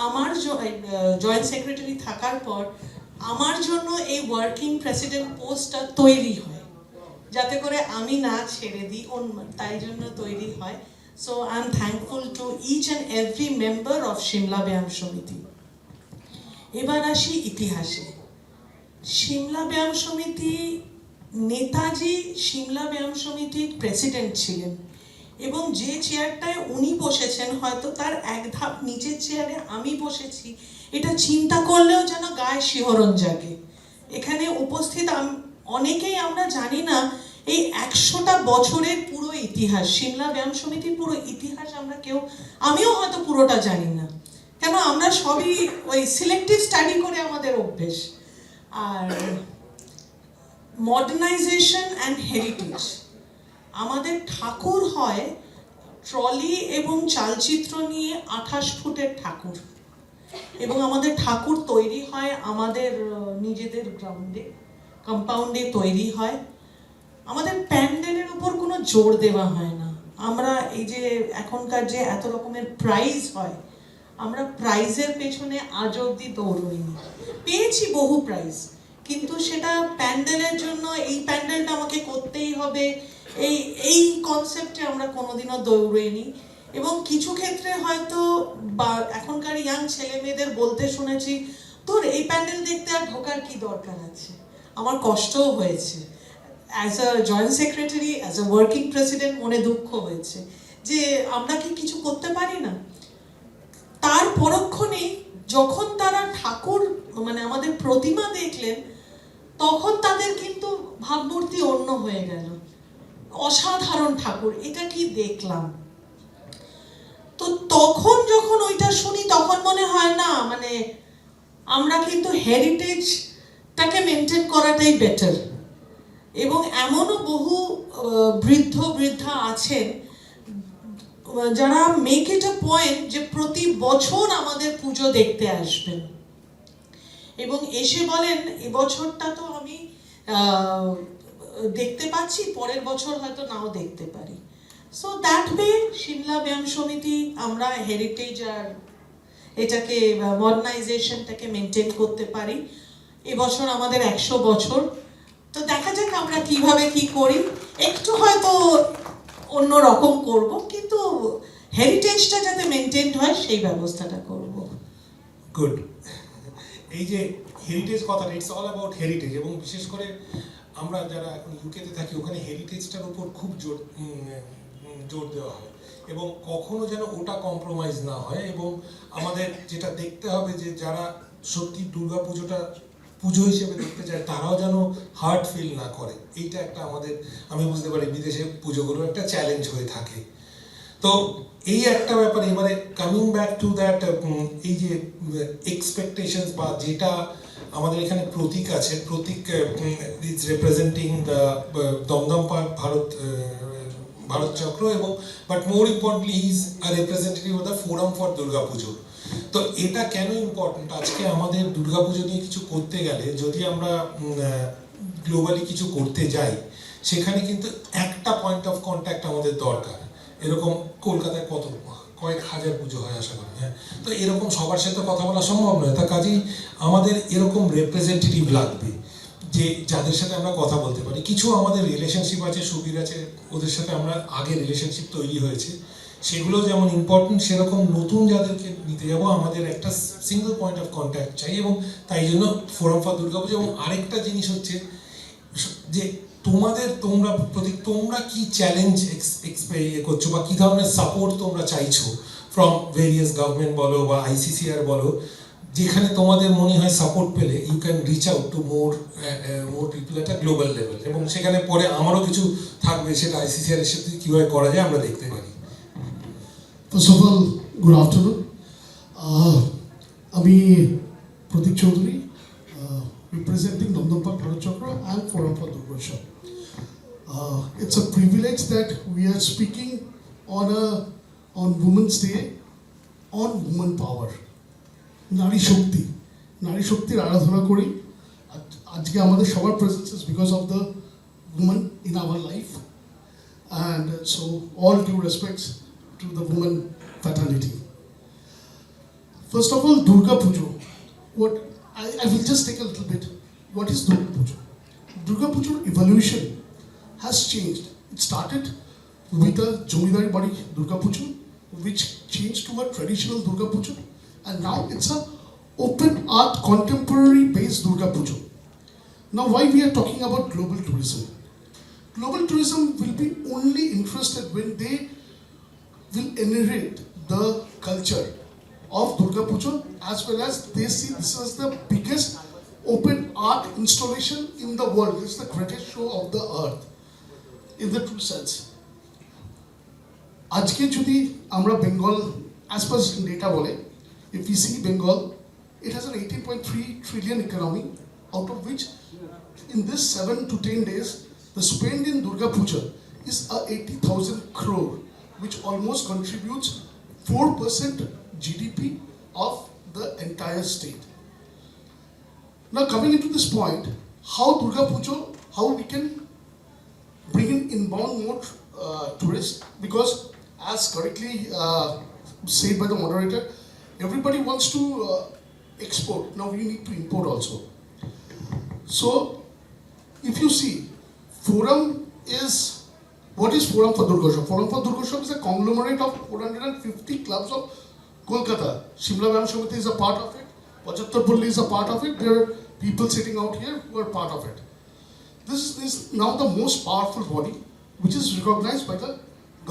আমার জয়েন্ট সেক্রেটারি থাকার পর আমার জন্য এই ওয়ার্কিং প্রেসিডেন্ট পোস্টটা তৈরি হয়, যাতে করে আমি না ছেড়ে দিই, তাই জন্য তৈরি হয়। So I am thankful to each and every member of Simla Byayam Samiti. এবার আসি ইতিহাসে। সিমলা ব্যায়াম সমিতি, নেতাজি সিমলা ব্যায়াম সমিতির প্রেসিডেন্ট ছিলেন এবং যে চেয়ারটায় উনি বসেছেন হয়তো তার এক ধাপ নিচের চেয়ারে আমি বসেছি, এটা চিন্তা করলেও যেন গায়ে শিহরণ জাগে। এখানে উপস্থিত অনেকেই আমরা জানি না এই 100টা বছরের পুরো ইতিহাস, সিমলা ব্যায়াম সমিতির পুরো ইতিহাস আমরা কেউ, আমিও হয়তো পুরোটা জানি না, কেন আমরা সবই ওই সিলেক্টিভ স্টাডি করে আমাদের অভ্যেস। আর মডার্নাইজেশন অ্যান্ড হেরিটেজ, আমাদের ঠাকুর হয় ট্রলি এবং চালচিত্র নিয়ে 28 ফুটের ঠাকুর, এবং আমাদের ঠাকুর তৈরি হয় আমাদের নিজেদের গ্রাউন্ডে, কম্পাউন্ডে তৈরি হয়। আমাদের প্যান্ডেলের উপর কোনো জোর দেওয়া হয় না। আমরা এই যে এখনকার যে এত রকমের প্রাইজ হয়, আমরা প্রাইজের পেছনে আজ অবধি দৌড়ইনি। পেয়েছি বহু প্রাইজ, কিন্তু সেটা প্যান্ডেলের জন্য এই প্যান্ডেলটা আমাকে করতেই হবে, এই কনসেপ্টে আমরা কোনোদিনও দৌড়ইনি। এবং কিছু ক্ষেত্রে হয়তো বা এখনকার ইয়াং ছেলে মেয়েদের বলতে শুনেছি, তোর এই প্যান্ডেল দেখতে আর ঢোকার কি দরকার আছে। আমার কষ্টও হয়েছে, as a joint secretary, as a working president মনে দুঃখ হয়েছে যে আমরা কি কিছু করতে পারি না। তার পরক্ষণেই যখন তারা ঠাকুর মানে আমাদের প্রতিমা দেখলেন, তখন তাদের কিন্তু ভাবমূর্তি অন্য হয়ে গেল। অসাধারণ ঠাকুর, এটা কি দেখলাম। তো তখন যখন ওইটা শুনি তখন মনে হয় না, মানে আমরা কিন্তু হেরিটেজটাকে মেনটেন করাটাই বেটার। এবং এমনও বহু বৃদ্ধ বৃদ্ধা আছেন যারা মেক ইট আ পয়েন্ট যে প্রতি বছর আমাদের পুজো দেখতে আসবেন এবং এসে বলেন এবছরটা তো আমি দেখতে পাচ্ছি, পরের বছর হয়তো নাও দেখতে পারি। So that way Shimla Byayam সমিতি আমরা হেরিটেজ আর এটাকে মডার্নাইজেশনটাকে মেনটেন করতে পারি। এবছর আমাদের 100 বছর, তো দেখা যাক আমরা কিভাবে কি করি। একটু হয়তো অন্য রকম করব, কিন্তু হেরিটেজটা যাতে মেনটেন হয় সেই ব্যবস্থাটা করব। গুড। এই যে হেরিটেজ কথাটা, ইটস অল অ্যাবাউট হেরিটেজ, এবং বিশেষ করে আমরা যারা এখন ইউকেতে থাকি ওখানে হেরিটেজটার উপর খুব জোর দেওয়া হয় এবং কখনো যেন ওটা কম্প্রোমাইজ না হয়। এবং আমাদের যেটা দেখতে হবে যে যারা সত্যি দুর্গা পুজোটা পুজো হিসেবে দেখতে চায় তারাও যেন হার্ট ফিল না করে। এইটা একটা আমাদের, আমি বুঝতে পারি বিদেশে পুজোগুলো একটা চ্যালেঞ্জ হয়ে থাকে। তো এই একটা ব্যাপার। এবারে কামিং ব্যাক টু দ্যাট, এই যে এক্সপেকটেশনস বা যেটা আমাদের এখানে প্রতীক আছে, Pratik is representing the Dumdum park Bharat Chakra, এবং but more importantly is a representative of the forum for Durga Pujo. তো এটা কেন ইম্পর্টেন্ট? আজকে আমাদের দুর্গা পুজো নিয়ে কিছু করতে গেলে, যদি আমরা গ্লোবালি কিছু করতে যাই, সেখানে কিন্তু একটা পয়েন্ট অফ কন্ট্যাক্ট আমাদের দরকার। এরকম কলকাতায় কয়েক হাজার পুজো হয় আশা করি, হ্যাঁ। তো এরকম সবার সাথে কথা বলা সম্ভব নয়, তার কাজেই আমাদের এরকম রিপ্রেজেন্টেটিভ লাগবে যে যাদের সাথে আমরা কথা বলতে পারি। কিছু আমাদের রিলেশনশিপ আছে, সুবীর আছে, ওদের সাথে আমরা আগে রিলেশনশিপ তৈরি হয়েছে, সেগুলো যেমন ইম্পর্টেন্ট, সেরকম নতুন যাদেরকে নিতে যাবো আমাদের একটা সিঙ্গল পয়েন্ট অফ কন্ট্যাক্ট চাই, এবং তাই জন্য ফোরাম ফর দুর্গা পুজো। এবং আরেকটা জিনিস হচ্ছে যে তোমরা কি চ্যালেঞ্জ করছো বা কি ধরনের সাপোর্ট তোমরা চাইছো ফ্রম ভেরিয়াস গভর্নমেন্ট বলো বা ICCR বলো, যেখানে তোমাদের মনে হয় সাপোর্ট পেলে you can reach out to more people at a global level, এবং সেখানে পরে আমারও কিছু থাকবে, সেটা ICCR এর সাথে কীভাবে করা যায় আমরা দেখতে পারি। First of all, good afternoon. আমি প্রতীক Chowdhury, representing Damdampak Bharat Chakra and Forum for Durgosha. It's a privilege that we are speaking on Women's Day on woman power. নারী শক্তির আরাধনা করি। আজকে আমাদের সবার presence is because of the woman in our life, and so all due respects to the woman fraternity. First of all, Durga Pujo. I will just take a little bit. What is Durga Pujo? Durga Pujo evolution has changed. It started with a Jomidari Badi Durga Pujo, which changed to a traditional Durga Pujo, and now it's a open art contemporary based Durga Pujo. Now, why we are talking about global tourism? Global tourism will be only interested when they will inherit the culture of Durga Puja, as well as they see this is the biggest open art installation in the world. It's the greatest show of the earth, in the true sense. আজকে যদি আমরা Bengal, as per data বলে, if we see Bengal, it has an 18.3 trillion economy, out of which in this 7 to 10 days, the spend in Durga Puja is 80,000 crore, which almost contributes 4% GDP of the entire state. Now, coming into this point, how Durga Puja, how we can bring in inbound more tourists, because as correctly said by the moderator, everybody wants to export. Now we need to import also. So, if you see, Forum is, what is Forum for Durgosha? Forum for Durgosha is a conglomerate of 450 clubs of Kolkata. Shimla Vyam Samiti is a part of it. Pachhattarpulli is a part of it. There are people sitting out here who are part of it. This is now the most powerful body which is recognized by the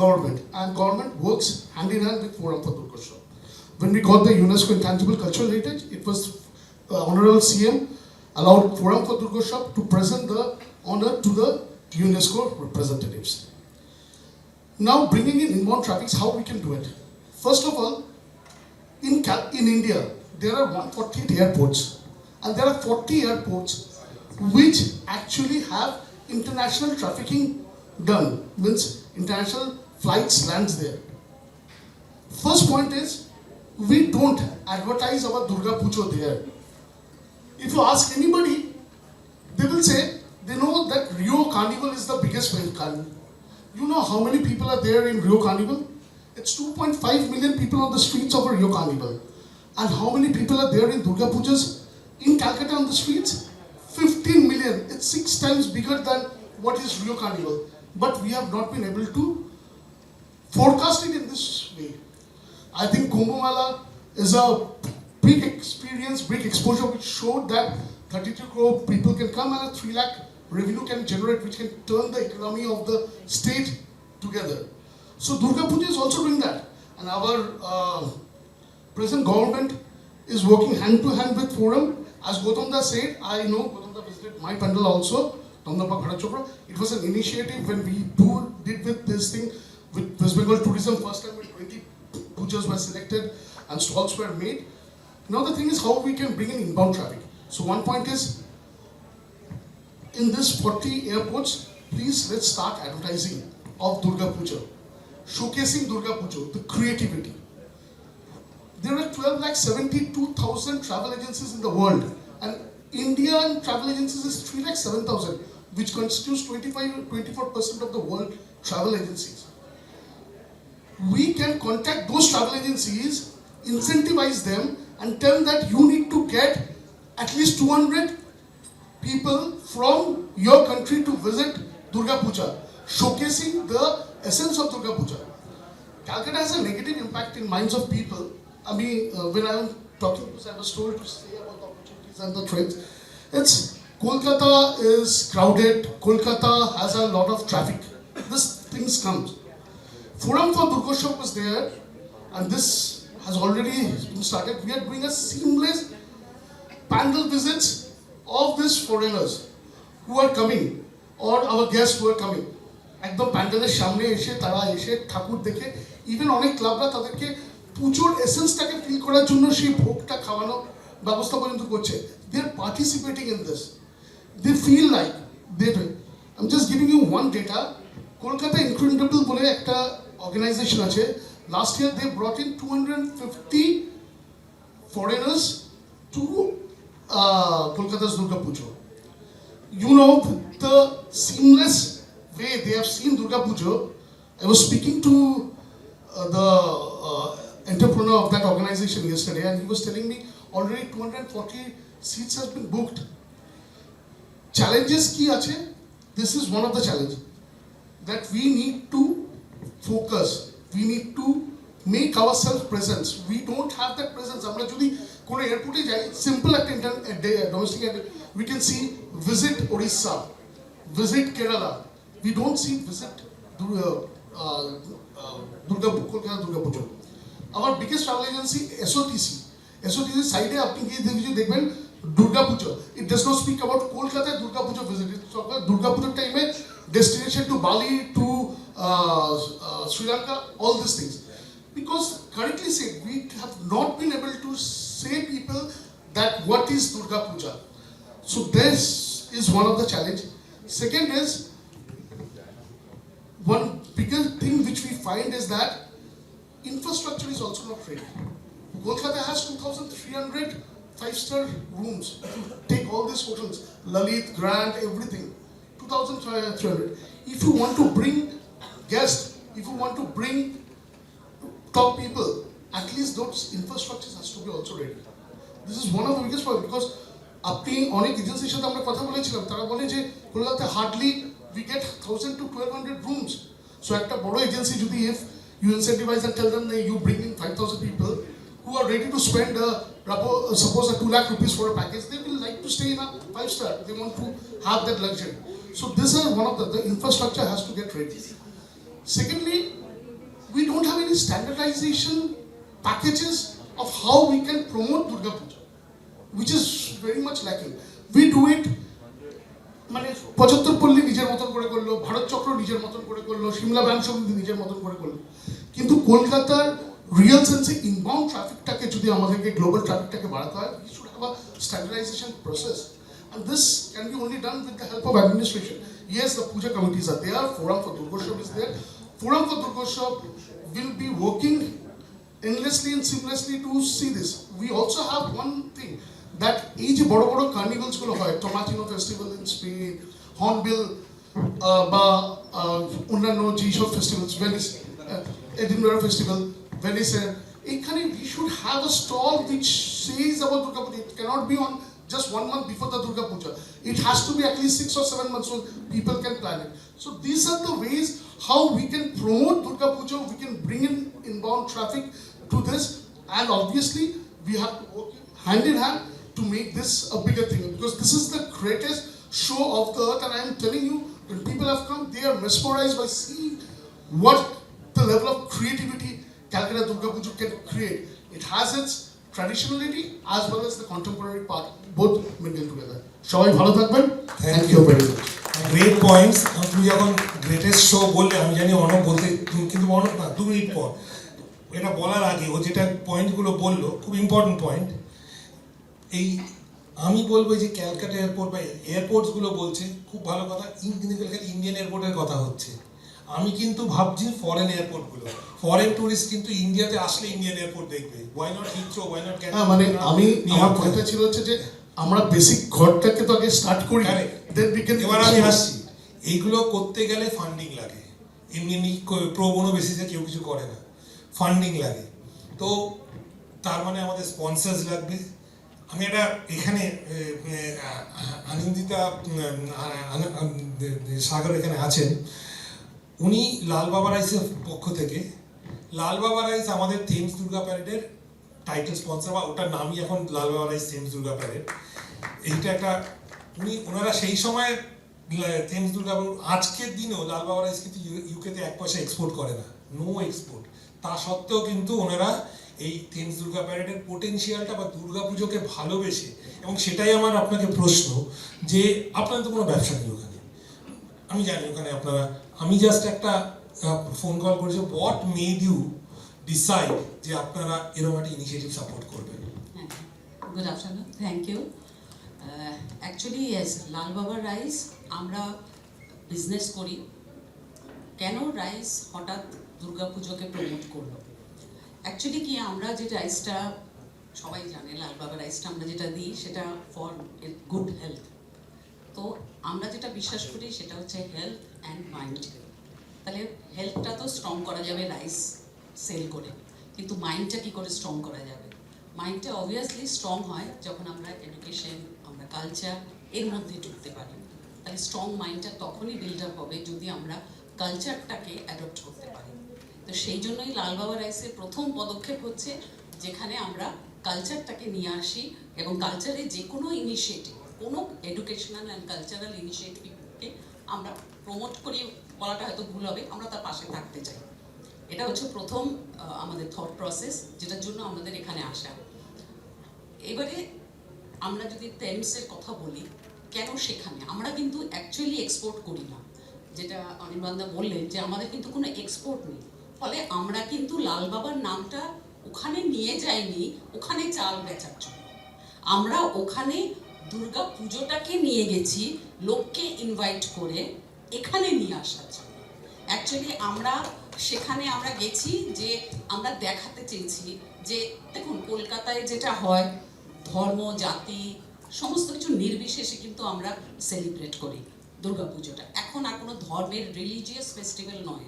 government, and government works hand in hand with Forum for Durgosha. When we got the UNESCO Intangible Cultural Heritage, it was Honorable CM allowed Forum for Durgosha to present the honor to the UNESCO representatives. Now, bringing in inbound traffic, how we can do it? First of all, in India, there are 148 airports, and there are 40 airports which actually have international trafficking done, means international flights lands there. First point is, we don't advertise our Durga Puja there. If you ask anybody, they will say they know that Rio Carnival is the biggest carnival. You know how many people are there in Rio Carnival? It's 2.5 million people on the streets of a Rio Carnival. And how many people are there in Durga Pujas in Calcutta on the streets? 15 million. It's 6 times bigger than what is Rio Carnival. But we have not been able to forecast it in this way. I think Kumbh Mela is a big experience, big exposure, which showed that 32 crore people can come and a 3 lakh revenue can generate, which can turn the economy of the state together. So Durga Puja is also doing that. And our present government is working hand to hand with Forum. As Gautamda said, I know Gautamda visited my pandal also, Damdampak Bharat Chakra. It was an initiative when we did with this thing with West Bengal Tourism, first time when 20 pujas were selected and stalls were made. Now the thing is how we can bring in inbound traffic. So one point is, in this 40 airports, please let's start advertising of Durga Puja, showcasing Durga Puja, the creativity. There are 12,72,000 travel agencies in the world, and Indian travel agencies is 3,07,000, which constitutes 24% of the world travel agencies. We can contact those travel agencies, incentivize them, and tell them that you need to get at least 200 people from your country to visit Durga Puja, showcasing the essence of Durga Puja. Calcutta has a negative impact in minds of people. I mean, when I was talking, I was told to say about the opportunities and the trends. It's Kolkata is crowded. Kolkata has a lot of traffic. This things comes. Forum for Durgosha was there, and this has already been started. We are doing a seamless panel visits of these foreigners who are coming, or our guests who are coming. একদম প্যান্ডেলের সামনে এসে তারা এসে ঠাকুর দেখে even অনেক ক্লাবরা তাদেরকে পুজোর এসেন্সটাকে ফিল করার জন্য সেই ভোগটা খাওয়ানোর ব্যবস্থা পর্যন্ত করছে। They are participating in this, they feel like they do. I am just giving you one data. Kolkata incredible বলে একটা অর্গানাইজেশন আছে, last year they brought in 250 foreigners to Kolkata's Durga Puja. You know the seamless way they have seen Durga Puja. I was speaking to the entrepreneur of that organization yesterday, and he was telling me already 240 seats has been booked. Challenges ki ache? This is one of the challenges that we need to focus. We need to make ourselves presence. We don't have that presence. আমরা যদি কোনো এয়ারপোর্টে যাই, simple একটা domestic, we can see visit Orissa, visit Kerala. We don't see visit Kolkata Durga Puja. Our biggest travel agency SOTC সাইডে আপনি গিয়ে দেখবেন Durga Puja. It does not speak about Kolkata Durga Puja visit. It talks about Durga Puja time destination to Bali, to Sri Lanka, all these things. Because correctly said, we have not been able to say people that what is Durga Puja. So this is one of the challenge. Second is, one bigger thing which we find is that infrastructure is also not ready. Kolkata has 2,300 5-star rooms to take all these hotels, Lalit, Grand, everything. 2,300. If you want to bring guests, if you want to bring top people, at least those infrastructures has to be also ready. This is one of the biggest problems, because আপনি অনেক এজেন্সির সাথে আমরা কথা বলেছিলাম, তারা বলে যে কলকাতাতে hardly we get 1,000 to 1,200 rooms. So একটা বড় এজেন্সি যদি if you incentivize and tell them that you bring in 5,000 people who are ready to spend suppose 2 lakh rupees for a package, they will like to stay in a 5-star. They want to have that luxury. So this is one of the infrastructure has to get ready. Secondly, we don't have any standardization packages of how we can promote Durga Puja, which is very much lacking. We do it, মানে 75 পল্লী নিজের মতন করে করলো, ভারত চক্র নিজের মতন করে করলো, সিমলা ব্যান্ড সমিতি নিজের মতন করে করলো, কিন্তু কলকাতার রিয়েল সেন্সে ইনবাউন্ড ট্রাফিকটাকে যদি আমাদেরকে গ্লোবাল ট্রাফিকটাকে বাড়াতে হয়, we should have a standardization process, and this can be only done with the help of administration. Yes, the puja committees are there, Forum for Durgoshab is there. Forum for Durgoshab will be working endlessly and seamlessly to see this. We also have one thing, that এই যে বড় বড় কার্নিভালস গুলো হয়, Tomatino festival in Spain, hornbill বা অন্যান্য যেসব festivals, Venice Edinburgh festival, ভেনিসে, এখানে we should have a stall which says about Durga Puja. It cannot be on just 1 month before the Durga Puja. It has to be at least 6 or 7 months so people can plan it. So these are the ways how we can promote Durga Puja, we can bring in inbound traffic to this, and obviously we have to work hand in hand to make this a bigger thing, because this is the greatest show of the earth, and I am telling you, when people have come, they are mesmerized by seeing what the level of creativity Calcutta Durga Puja can create. It has its traditionality as well as the contemporary part, both mingled together. সবাই ভালো থাকবেন, thank you very much. Great points. তুমি যখন greatest show বললে, আমি জানি অনেক বলতে, কিন্তু অনেক না, 2 মিনিট পর এটা বলার আগে ও যেটা পয়েন্টগুলো বললো খুব ইম্পর্টেন্ট পয়েন্ট। এই আমি বলবো যে ক্যালকাটা এয়ারপোর্ট বা এয়ারপোর্টসগুলো বলছে খুব ভালো কথা, কিন্তু ইন্ডিয়ান এয়ারপোর্টের কথা হচ্ছে। আমি কিন্তু ভাবছি ফরেন এয়ারপোর্টগুলো, ফরেন টুরিস্ট কিন্তু ইন্ডিয়াতে আসলে ইন্ডিয়ান এয়ারপোর্ট দেখবে। Why not Heathrow, why not can. মানে আমি আমার পয়েন্টটা ছিল হচ্ছে যে আমরা বেসিক ঘরটাকে তো আগে স্টার্ট করি, দেন উই ক্যান। এবার আমি আসছি, এইগুলো করতে গেলে ফান্ডিং লাগে, এমনি প্রো বোনো বেসিসে কেউ কিছু করে না, ফান্ডিং লাগে। তো তার মানে আমাদের স্পন্সার্স লাগবে। আমি এটা এখানে আনন্দিতা সাগর এখানে আছেন, উনি লাল বাবা রাইসের পক্ষ থেকে, লাল বাবা রাইস আমাদের থিমস দুর্গা প্যারেডের টাইটেল স্পন্সর, বা ওটার নামই এখন লাল বাবা রাইস থিমস দুর্গা প্যারেড। এইটা একটা ওনারা সেই সময় থিমস দুর্গা, আজকের দিনেও লাল বাবা রাইস কিন্তু ইউকেতে 1 পয়সা এক্সপোর্ট করে না, নো এক্সপোর্ট। তা সত্ত্বেও কিন্তু ওনারা এই থিমস দুর্গা প্যারেডের পোটেনশিয়ালটা বা দুর্গা পুজোকে ভালোবেসে, এবং সেটাই আমার আপনাকে প্রশ্ন যে আপনার তো কোনো ব্যবসা নেই ওখানে, আমি জানি ওখানে আপনারা, আমি জাস্ট একটা ফোন কল করেছে, হোয়াট মেড ইউ ডিসাইড যে আপনারা এরকম একটা ইনিশিয়েটিভ সাপোর্ট করবেন? Good afternoon, thank you. Actually yes, Lal বাবার রাইস আমরা বিজনেস করি। কেন রাইস হঠাৎ দুর্গাপুজোকে প্রমোট করলো? অ্যাকচুয়ালি কি, আমরা যে রাইসটা সবাই জানে, লাল বাবার রাইসটা আমরা যেটা দিই সেটা ফর গুড হেলথ। তো আমরা যেটা বিশ্বাস করি সেটা হচ্ছে হেলথ অ্যান্ড মাইন্ড। তাহলে হেলথটা তো স্ট্রং করা যাবে রাইস সেল করে, কিন্তু মাইন্ডটা কী করে স্ট্রং করা যাবে? মাইন্ডটা অবভিয়াসলি স্ট্রং হয় যখন আমরা এডুকেশন, আমরা কালচার এর মধ্যে ঢুকতে পারি। তাহলে স্ট্রং মাইন্ডটা তখনই বিল্ড আপ হবে যদি আমরা কালচারটাকে অ্যাডপ্ট করতে পারি। তো সেই জন্যই লাল বাবা রাইসের প্রথম পদক্ষেপ হচ্ছে যেখানে আমরা কালচারটাকে নিয়ে আসি এবং কালচারের যে কোনো ইনিশিয়েটিভ, কোনো এডুকেশনাল অ্যান্ড কালচারাল ইনিশিয়েটিভকে আমরা প্রমোট করি বলাটা হয়তো ভুল হবে, আমরা তার পাশে থাকতে চাই। এটা হচ্ছে প্রথম আমাদের থট প্রসেস, যেটার জন্য আমাদের এখানে আসা। এবারে আমরা যদি টেমসের কথা বলি, কেন সেখানে আমরা কিন্তু অ্যাকচুয়ালি এক্সপোর্ট করি না। যেটা অনির্বাণদা বললেন যে আমাদের কিন্তু কোনো এক্সপোর্ট নেই, ফলে আমরা কিন্তু লাল বাবার নামটা ওখানে নিয়ে যাইনি ওখানে চাল বেচার জন্য। আমরা ওখানে দুর্গা পুজোটাকে নিয়ে গেছি লোককে ইনভাইট করে এখানে নিয়ে আসার জন্য। অ্যাকচুয়ালি আমরা সেখানে আমরা গেছি যে আমরা দেখাতে চেয়েছি যে দেখুন কলকাতায় যেটা হয়, ধর্ম জাতি সমস্ত কিছু নির্বিশেষে কিন্তু আমরা সেলিব্রেট করি দুর্গাপুজোটা। এখন আর কোনো ধর্মের রিলিজিয়াস ফেস্টিভ্যাল নয়,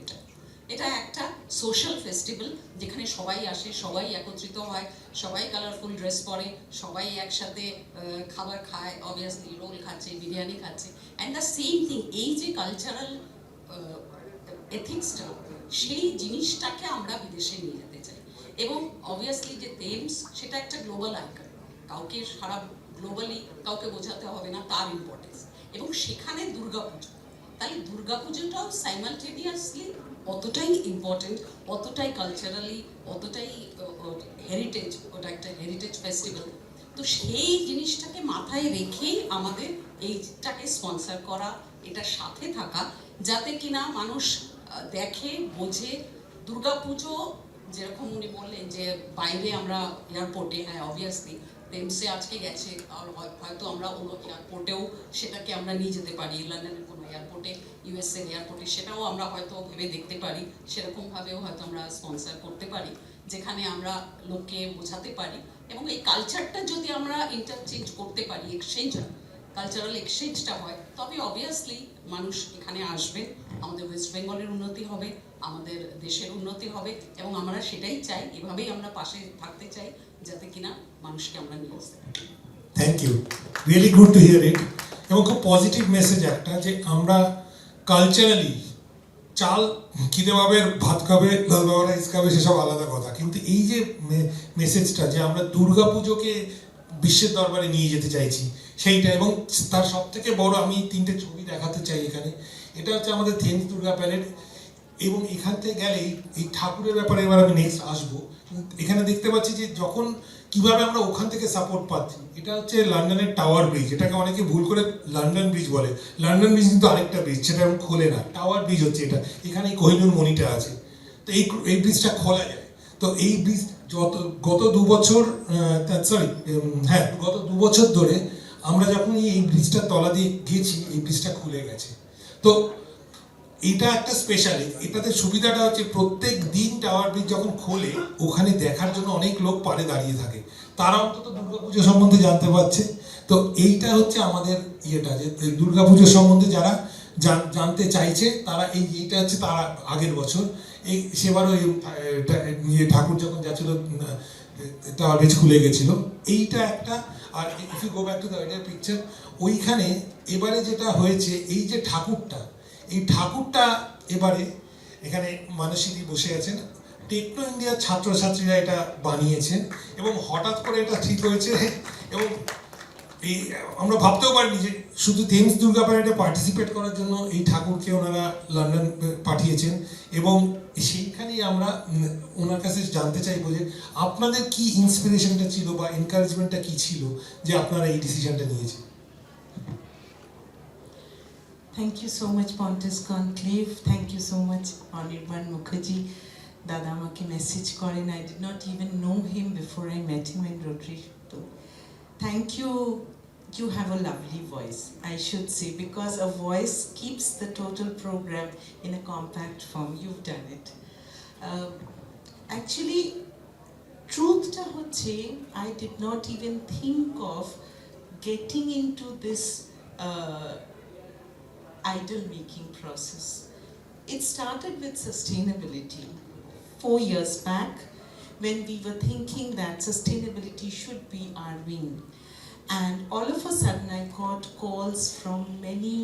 এটা একটা সোশ্যাল ফেস্টিভ্যাল যেখানে সবাই আসে, সবাই একত্রিত হয়, সবাই কালারফুল ড্রেস পরে, সবাই একসাথে খাবার খায়, অবভিয়াসলি রোল খাচ্ছে, বিরিয়ানি খাচ্ছে। অ্যান্ড দ্য সেম থিং, এই যে কালচারাল এথিক্সটা, সেই জিনিসটাকে আমরা বিদেশে নিয়ে যেতে চাই। এবং অবভিয়াসলি যে টেমস সেটা একটা গ্লোবাল আইকন, কাউকে সারা গ্লোবালি কাউকে বোঝাতে হবে না তার ইম্পর্টেন্স। এবং সেখানে দুর্গাপুজো, তাহলে দুর্গাপুজোটাও সাইমালটেনিয়াসলি অতটাই ইম্পর্টেন্ট, অতটাই কালচারালি, অতটাই হেরিটেজ, ওটা একটা হেরিটেজ ফেস্টিভ্যাল। তো সেই জিনিসটাকে মাথায় রেখেই আমাদের এইটাকে স্পন্সর করা, এটার সাথে থাকা, যাতে কিনা মানুষ দেখে বোঝে। দুর্গাপুজো যেরকম উনি বললেন যে বাইরে আমরা এয়ারপোর্টে, হ্যাঁ অবভিয়াসলি টেমসে আজকে গেছে, আর হয়তো আমরা অন্য এয়ারপোর্টেও সেটাকে আমরা নিয়ে যেতে পারি, লন্ডনের কোনো এয়ারপোর্টে, ইউএসএর এয়ারপোর্টে, সেটাও আমরা হয়তো ভেবে দেখতে পারি। সেরকমভাবেও হয়তো আমরা স্পন্সর করতে পারি, যেখানে আমরা লোককে বোঝাতে পারি। এবং এই কালচারটা যদি আমরা ইন্টারচেঞ্জ করতে পারি, এক্সচেঞ্জ, কালচারাল এক্সচেঞ্জটা হয়, তবে অবভিয়াসলি মানুষ এখানে আসবে, আমাদের ওয়েস্ট বেঙ্গলের উন্নতি হবে, আমাদের দেশের উন্নতি হবে। এবং আমরা সেটাই চাই, এভাবেই আমরা পাশে থাকতে চাই, যাতে কিনা মানুষকে আমরা নিয়ে আসতে পারি। Thank you, really good to hear it. এবং খুব পজিটিভ মেসেজ একটা, যে আমরা কালচারালি চাল খিদে পাবে, ভাত খাবে, লাল বাবা রাইস খাবে, সেসব আলাদা কথা, কিন্তু এই যে মেসেজটা যে আমরা দুর্গাপুজোকে বিশ্বের দরবারে নিয়ে যেতে চাইছি সেইটা। এবং তার সব থেকে বড়, আমি 3টে ছবি দেখাতে চাই এখানে। এটা হচ্ছে আমাদের থেমস দুর্গা প্যালেট, এবং এখান থেকে গেলে এই ঠাকুরের ব্যাপারে এবার আমি নেক্সট আসবো। এখানে দেখতে পাচ্ছি যে যখন কিভাবে আমরা ওখান থেকে সাপোর্ট পাচ্ছি। এটা হচ্ছে লন্ডনের টাওয়ার ব্রিজ, এটাকে অনেকে ভুল করে লন্ডন ব্রিজ বলে। লন্ডন ব্রিজ কিন্তু আরেকটা ব্রিজ, সেটা এখন খোলে না, টাওয়ার ব্রিজ হচ্ছে এটা। এখানে কোহিনূর মণিটা আছে, তো এই ব্রিজটা খোলা যায়। তো এই ব্রিজ গত 2 বছর, গত 2 বছর ধরে আমরা যখন এই ব্রিজটার তলা দিয়ে গেছি, এই ব্রিজটা খুলে গেছে। তো এটা একটা স্পেশাল, এটাতে সুবিধাটা হচ্ছে প্রত্যেক দিন টাওয়ার ব্রিজ যখন খোলে, ওখানে দেখার জন্য অনেক লোক পারে দাঁড়িয়ে থাকে, তারা অন্তত দুর্গাপুজো সম্বন্ধে জানতে পারছে। তো এইটা হচ্ছে আমাদের ইয়েটা, যে দুর্গাপুজো সম্বন্ধে যারা জানতে চাইছে তারা এইটা হচ্ছে তারা আগের বছর সেবারও ঠাকুর যখন যাচ্ছিল টাওয়ার ব্রিজ খুলে গেছিল, এইটা একটা। আর if you go back to the earlier picture, ওইখানে এবারে যেটা হয়েছে, এই যে এই ঠাকুরটা এবারে এখানে মানসীদি বসে আছেন, টেকনো ইন্ডিয়ার ছাত্রছাত্রীরা এটা বানিয়েছেন, এবং হঠাৎ করে এটা ঠিক হয়েছে। এবং এই আমরা ভাবতেও পারিনি যে শুধু থেমস দুর্গা প্যারেডে পার্টিসিপেট করার জন্য এই ঠাকুরকে ওনারা লন্ডন পাঠিয়েছেন। এবং সেইখানেই আমরা ওনার কাছে জানতে চাইবো যে আপনাদের কি ইন্সপিরেশনটা ছিল বা এনকারেজমেন্টটা কি ছিল যে আপনারা এই ডিসিশনটা নিয়েছেন। Thank you so much, Pontus Conclave. Thank you so much, Anirban Mukherjee. Dada আমাকে মেসেজ করেন, I did not even know him before I met him in Rotary. So, thank you. You have a lovely voice, I should say, because a voice keeps the total program in a compact form. You've done it. Actually, truthটা হচ্ছে, I did not even think of getting into this idol making process. It started with sustainability 4 years back, when we were thinking that sustainability should be our wing. And all of a sudden I got calls from many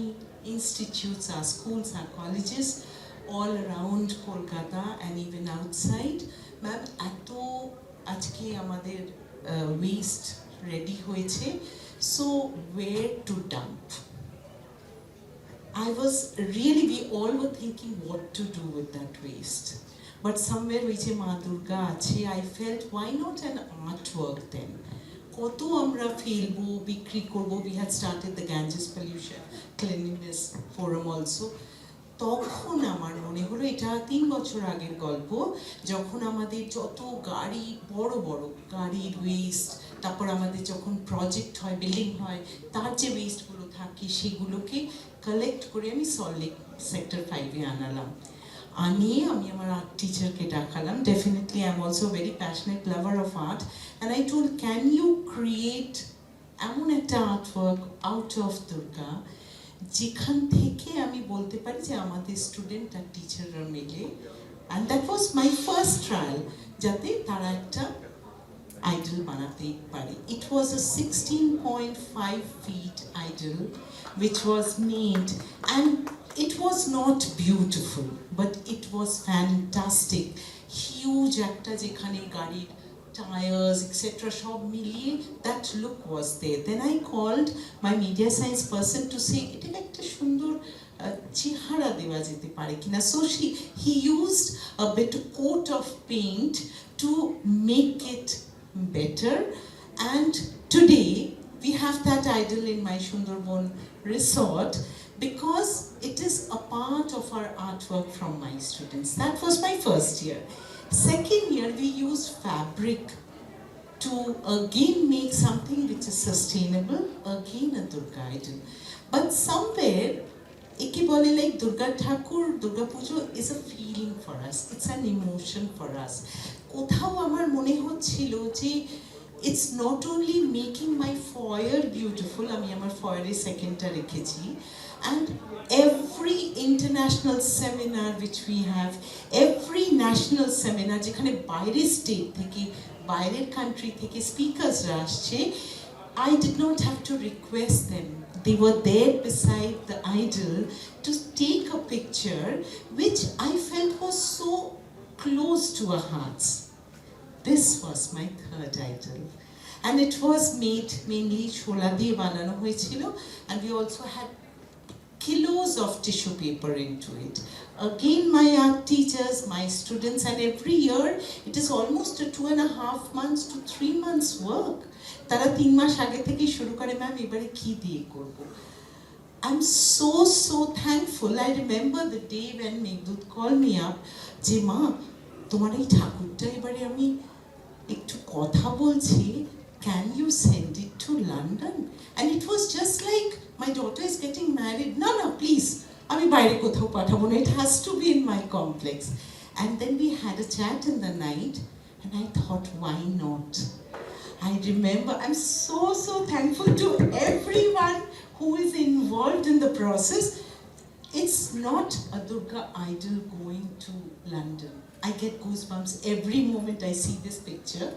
institutes, our schools, our colleges, all around Kolkata and even outside. Ma'am, eto ajke amader waste ready hoyeche, so where to dump? We all were thinking what to do with that waste. But somewhere which Ma Durga ache, I felt, why not an artwork then? Koto amra felbo, bikri korbo. We had started the Ganges Pollution Cleanliness Forum also. তখন আমার মনে হলো, এটা 3 বছর আগের গল্প, যখন আমাদের যত গাড়ি, বড় বড় গাড়ির ওয়েস্ট, তারপর আমাদের যখন প্রজেক্ট হয়, বিল্ডিং হয়, তার যে ওয়েস্টগুলো থাকে সেগুলোকে কালেক্ট করে আমি সল্টলেক সেক্টর 5-এ আনালাম। আনিয়ে আমি আমার আর্ট টিচারকে ডাকালাম। Definitely I am also very passionate lover of art, and I told, can you create এমন একটা art work out of Durga যেখান থেকে আমি বলতে পারি যে আমাদের স্টুডেন্ট আর টিচাররা মিলে, and that was my first trial, যাতে তারা একটা idol banate pare. It was a 16.5 feet idol which was made, and it was not beautiful, but it was fantastic. Huge ekta jekhane garir tires etc shob miliye that look was there. Then I called my media science person to say eta ekta sundor chehara dewa jete pare kina. So he used a bit coat of paint to make it better, and today we have that idol in my Sundarban resort because it is a part of our artwork from my students. That was my first year. Second year we used fabric to again make something which is sustainable, again a Durga idol. But somewhere eke bole like Durga Thakur, Durga Pujo is a feeling for us, it's an emotion for us. কোথাও আমার মনে হচ্ছিল যে it's not only making my foyer beautiful, আমি আমার ফয়ারে সেকেন্ডটা রেখেছি, and every international seminar which we have, every national seminar যেখানে বাইরের স্টেট থেকে, বাইরের কান্ট্রি থেকে স্পিকার্সরা আসছে, I did not have to request them. They were there beside the idol to take a picture, which I felt was so close to our hearts. This was my third idol, and it was made mainly shola diye banano hoyechilo, and we also had kilos of tissue paper into it. Again, my art teachers, my students, and every year it is almost a 2.5 months to 3 months work. Tara 3 মাস আগে থেকে শুরু করে, ma'am এবারে কি দিয়ে করব। I'm so thankful. I remember the day when Meghdut called me up, যে মা তোমার এই ঠাকুরটা এবারে আমি একটু কথা বলছি, can you send it to London? And it was just like, my daughter is getting married, no please, আমি বাইরে কোথাও পাঠাবো না, it has to be in my complex. And then we had a chat in the night, and I thought, why not? I remember, I'm so thankful to everyone who is involved in the process. It's not a Durga idol going to London. I get goosebumps every moment I see this picture.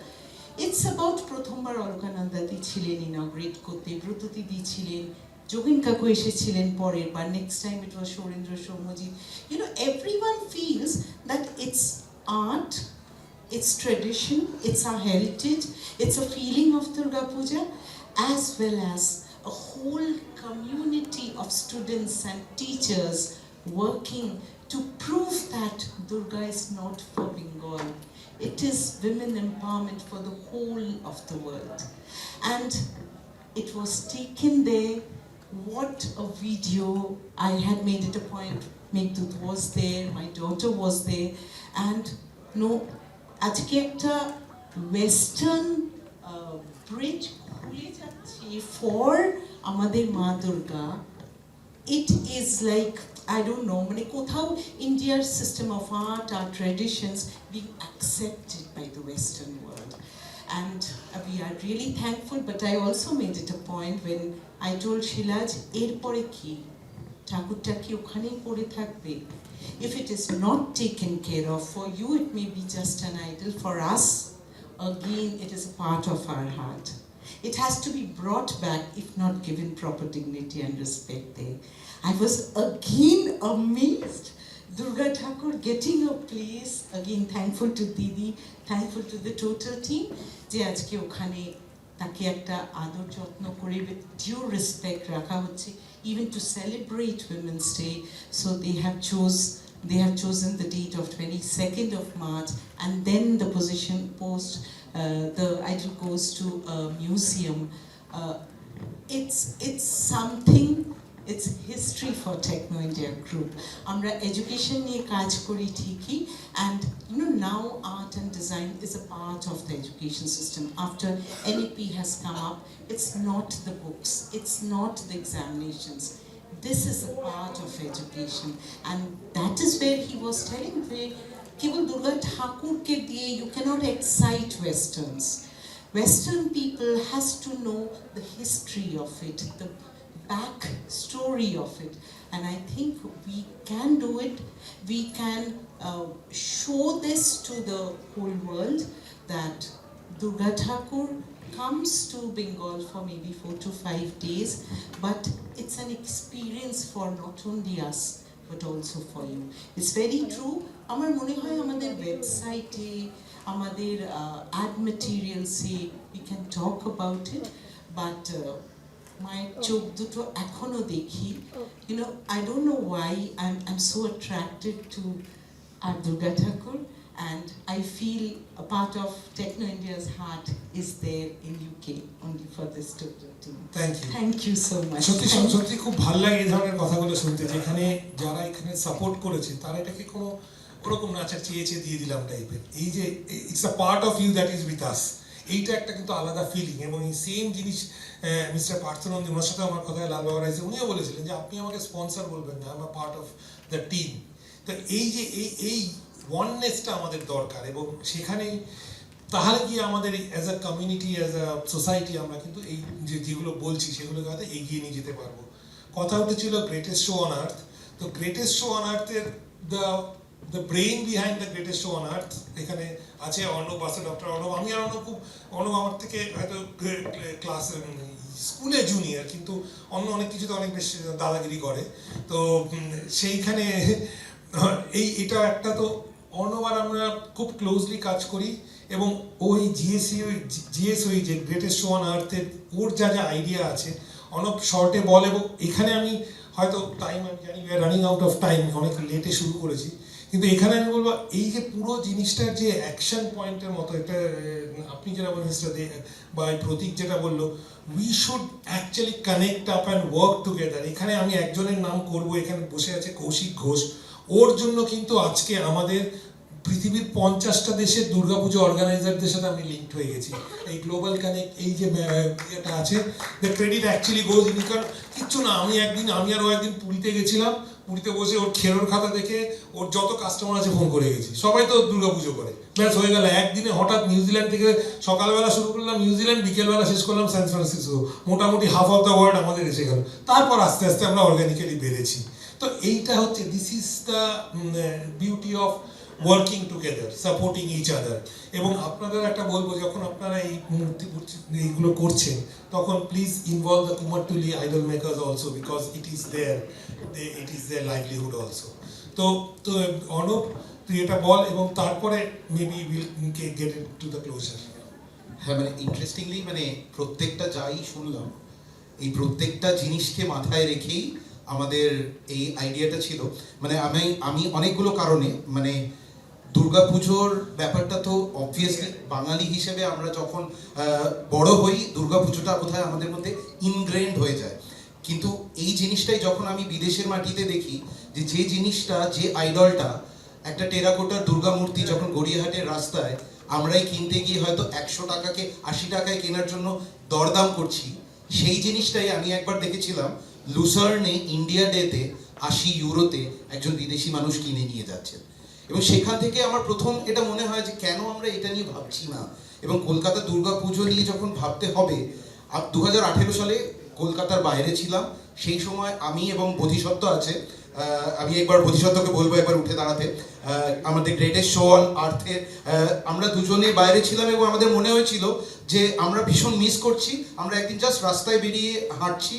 It's about প্রথমবার অলকানন্দা দি ছিলেন ইনগ্রেট করতে, ব্রততী দি ছিলেন, যোগিন কাকু এসেছিলেন পরের বার, next time it was Sourendra Soumyajit. You know, everyone feels that it's art, it's tradition, it's our heritage, it's a feeling of Durga Puja, as well as a whole community of students and teachers working to prove that Durga is not for Bengal. It is women empowerment for the whole of the world. And it was taken there what a video. I had made it a point, Meghdut was there, my daughter was there, and no, আজকে একটা western bridge খুলে যাচ্ছে for আমাদের মা Durga. It is like, I don't know, মানে কোথাও India's system of art, our traditions being accepted by the Western world. And we are really thankful, but I also made it a point when I told Shilaj, এরপরে কি? ঠাকুরটা কি ওখানেই পড়ে থাকবে? If it is not taken care of, for you it may be just an idol, for us, again, it is a part of our heart. It has to be brought back, if not given proper dignity and respect there. I was again amazed. Durga Thakur getting a place, again thankful to Didi, thankful to the total team, যে আজকে ওখানে তাকে একটা আদর যত্ন করে with due respect রাখা হচ্ছে, even to celebrate Women's Day. So they have chosen the date of 22nd of March, and then the position post, the idol goes to a museum. It's something. It's history for Techno India Group. Amra education niye kaaj kori thiki, and now art and design is a part of the education system. After NEP has come up, it's not the books, it's not the examinations. This is a part of education, and that is where he was telling me, Kebal Durga Thakur ke diye you cannot excite Westerns. Western people has to know the history of it, the back story of it, and I think we can do it. We can show this to the whole world that Durga Thakur comes to Bengal for maybe 4 to 5 days, but it's an experience for not only us but also for you. It's very true. আমার মনে হয় আমাদের ওয়েবসাইটে, আমাদের ad materials-এ we can talk about it, but মায়ের চোখ দুটো এখনো দেখি. I don't know why I'm so attracted to our Durga Thakur, and I feel a part of Techno India's heart is there in UK only for this total team. Thank you. Thank you so much. সত্যি খুব ভালো লাগে এই ধরনের কথাগুলো শুনতে, যেখানে যারা এখানে সাপোর্ট করেছে তারা এটাকে কোনো ওরকম নাচার চেয়েছে দিয়ে দিলাম টাইপের, এই যে it's a part of you that is with us, এইটা একটা কিন্তু আলাদা ফিলিং। এবং এই সেম জিনিস মিস্টার পার্থনন্দী, ওনার সাথে আমার কথায় লাল বাবা রাইছে, উনিও বলেছিলেন যে আপনি আমাকে স্পন্সর বলবেন না, I am a part of the team. তো এই যে এই ওয়াননেসটা আমাদের দরকার, এবং সেখানেই তাহলে কি আমাদের as a community, as a society আমরা কিন্তু এই যেগুলো বলছি সেগুলোকে হয়তো এগিয়ে নিয়ে যেতে পারবো। কথা উঠেছিল গ্রেটেস্ট শো অন আর্থ, তো গ্রেটেস্ট শো অন আর্থের the brain behind the greatest show on earth এখানে আছে অর্ণব, আছে ডক্টর অর্ণব। আমি আর অর্ণব অর্ণব আমার থেকে হয়তো ক্লাস স্কুলে জুনিয়র, কিন্তু অন্য অনেক কিছুতে অনেক বেশি দাদাগিরি করে। তো সেইখানে এটা একটা, তো অর্ণব আর আমরা খুব ক্লোজলি কাজ করি, এবং ওই জিএসওই যে গ্রেটেস্ট শো অন আর্থের ওর যা আইডিয়া আছে অর্ণব শর্টে বল। এবং এখানে আমি হয়তো টাইম, আমি জানি we are running out of time, অনেক লেটে শুরু করেছি, কিন্তু এখানে আমি বলবো এই যে পুরো জিনিসটার যে অ্যাকশন পয়েন্টের মতো, এটা আপনি যেটা বললেন বা প্রতীক যেটা বললো, we should actually connect up and work together. এখানে আমি একজনের নাম করব, এখানে বসে আছে কৌশিক ঘোষ, ওর জন্য কিন্তু আজকে আমাদের পৃথিবীর 50টা দেশের দুর্গাপুজো অর্গানাইজারদের সাথে আমি লিঙ্কড হয়ে গেছি। এই গ্লোবাল কানেক্ট, এই যে এটা আছে, the credit actually goes in, কারণ কিচ্ছু না, আমি আর ও একদিন পুরীতে গেছিলাম, পুরীতে বসে ওর খেরোর খাতা দেখে ওর যত কাস্টমার আছে ফোন করে গেছি, সবাই তো দুর্গাপুজো করে, ব্যাস হয়ে গেল। একদিনে হঠাৎ নিউজিল্যান্ড থেকে সকালবেলা শুরু করলাম নিউজিল্যান্ড, বিকেলবেলা শেষ করলাম সান ফ্রান্সিসকো, মোটামুটি হাফ অফ দ্য ওয়ার্ল্ড আমাদের এসে গেল। তারপর আস্তে আস্তে আমরা অর্গানিক্যালি বেড়েছি। তো এইটা হচ্ছে, this is the beauty of working together, supporting each other. এবং আপনাদের একটা বলবো, যখন আপনারা এই এইগুলো করছেন তখন please involve the Kumartuli idol makers also, because it is their livelihood also. তো অর্ণব তুই এটা বল, এবং তারপরে maybe will get it to the closure. হ্যাঁ, মানে ইন্টারেস্টিংলি, মানে প্রত্যেকটা যাই শুনলাম, এই প্রত্যেকটা জিনিসকে মাথায় রেখেই আমাদের এই আইডিয়াটা ছিল। মানে আমি অনেকগুলো কারণে, মানে দুর্গাপুজোর ব্যাপারটা তো অবভিয়াসলি বাঙালি হিসেবে আমরা যখন বড় হই, দুর্গাপুজোটা কোথায় আমাদের মধ্যে ইনগ্রেন্ড হয়ে যায়। কিন্তু এই জিনিসটাই যখন আমি বিদেশের মাটিতে দেখি যে জিনিসটা, যে আইডলটা, একটা টেরাকোটার দুর্গা মূর্তি যখন গড়িয়াহাটের রাস্তায় আমরাই কিনতে গিয়ে হয়তো 100 টাকাকে 80 টাকায় কেনার জন্য দরদাম করছি, সেই জিনিসটাই আমি একবার দেখেছিলাম লুসার্নে ইন্ডিয়া ডেতে 80 ইউরোতে একজন বিদেশি মানুষ কিনে নিয়ে যাচ্ছেন। এবং সেখান থেকে আমার প্রথম এটা মনে হয় যে কেন আমরা এটা নিয়ে ভাবছি না। এবং কলকাতা দুর্গা পুজো নিয়ে যখন ভাবতে হবে, 2018 সালে কলকাতার বাইরে ছিলাম, সেই সময় আমি এবং বোধিসত্ত্ব আছে, আমি একবার বোধিসত্ত্বকে বলবো একবার উঠে দাঁড়াতে, আমাদের গ্রেটেস্ট শো অন আর্থের আমরা দুজনে বাইরে ছিলাম এবং আমাদের মনে হয়েছিল যে আমরা ভীষণ মিস করছি। আমরা একদিন জাস্ট রাস্তায় বেরিয়ে হাঁটছি,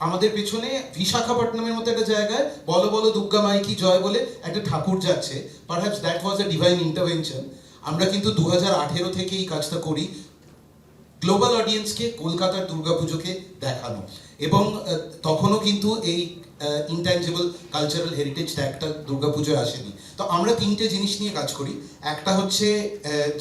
আমাদের পেছনে বিশাখাপট্টনমের মতো একটা জায়গায় বলো বলো দুর্গা মাই কি জয় বলে একটা ঠাকুর যাচ্ছে। Perhaps that was a divine intervention. আমরা কিন্তু 2018 থেকে এই কাজটা করি, গ্লোবাল অডিয়েন্সকে কলকাতার দুর্গাপুজোকে দেখানো। এবং তখনও কিন্তু এই ইনট্যাঞ্জেবল কালচারাল হেরিটেজ ট্যাগটা দুর্গাপুজোয় আসেনি। তো আমরা 3টে জিনিস নিয়ে কাজ করি। একটা হচ্ছে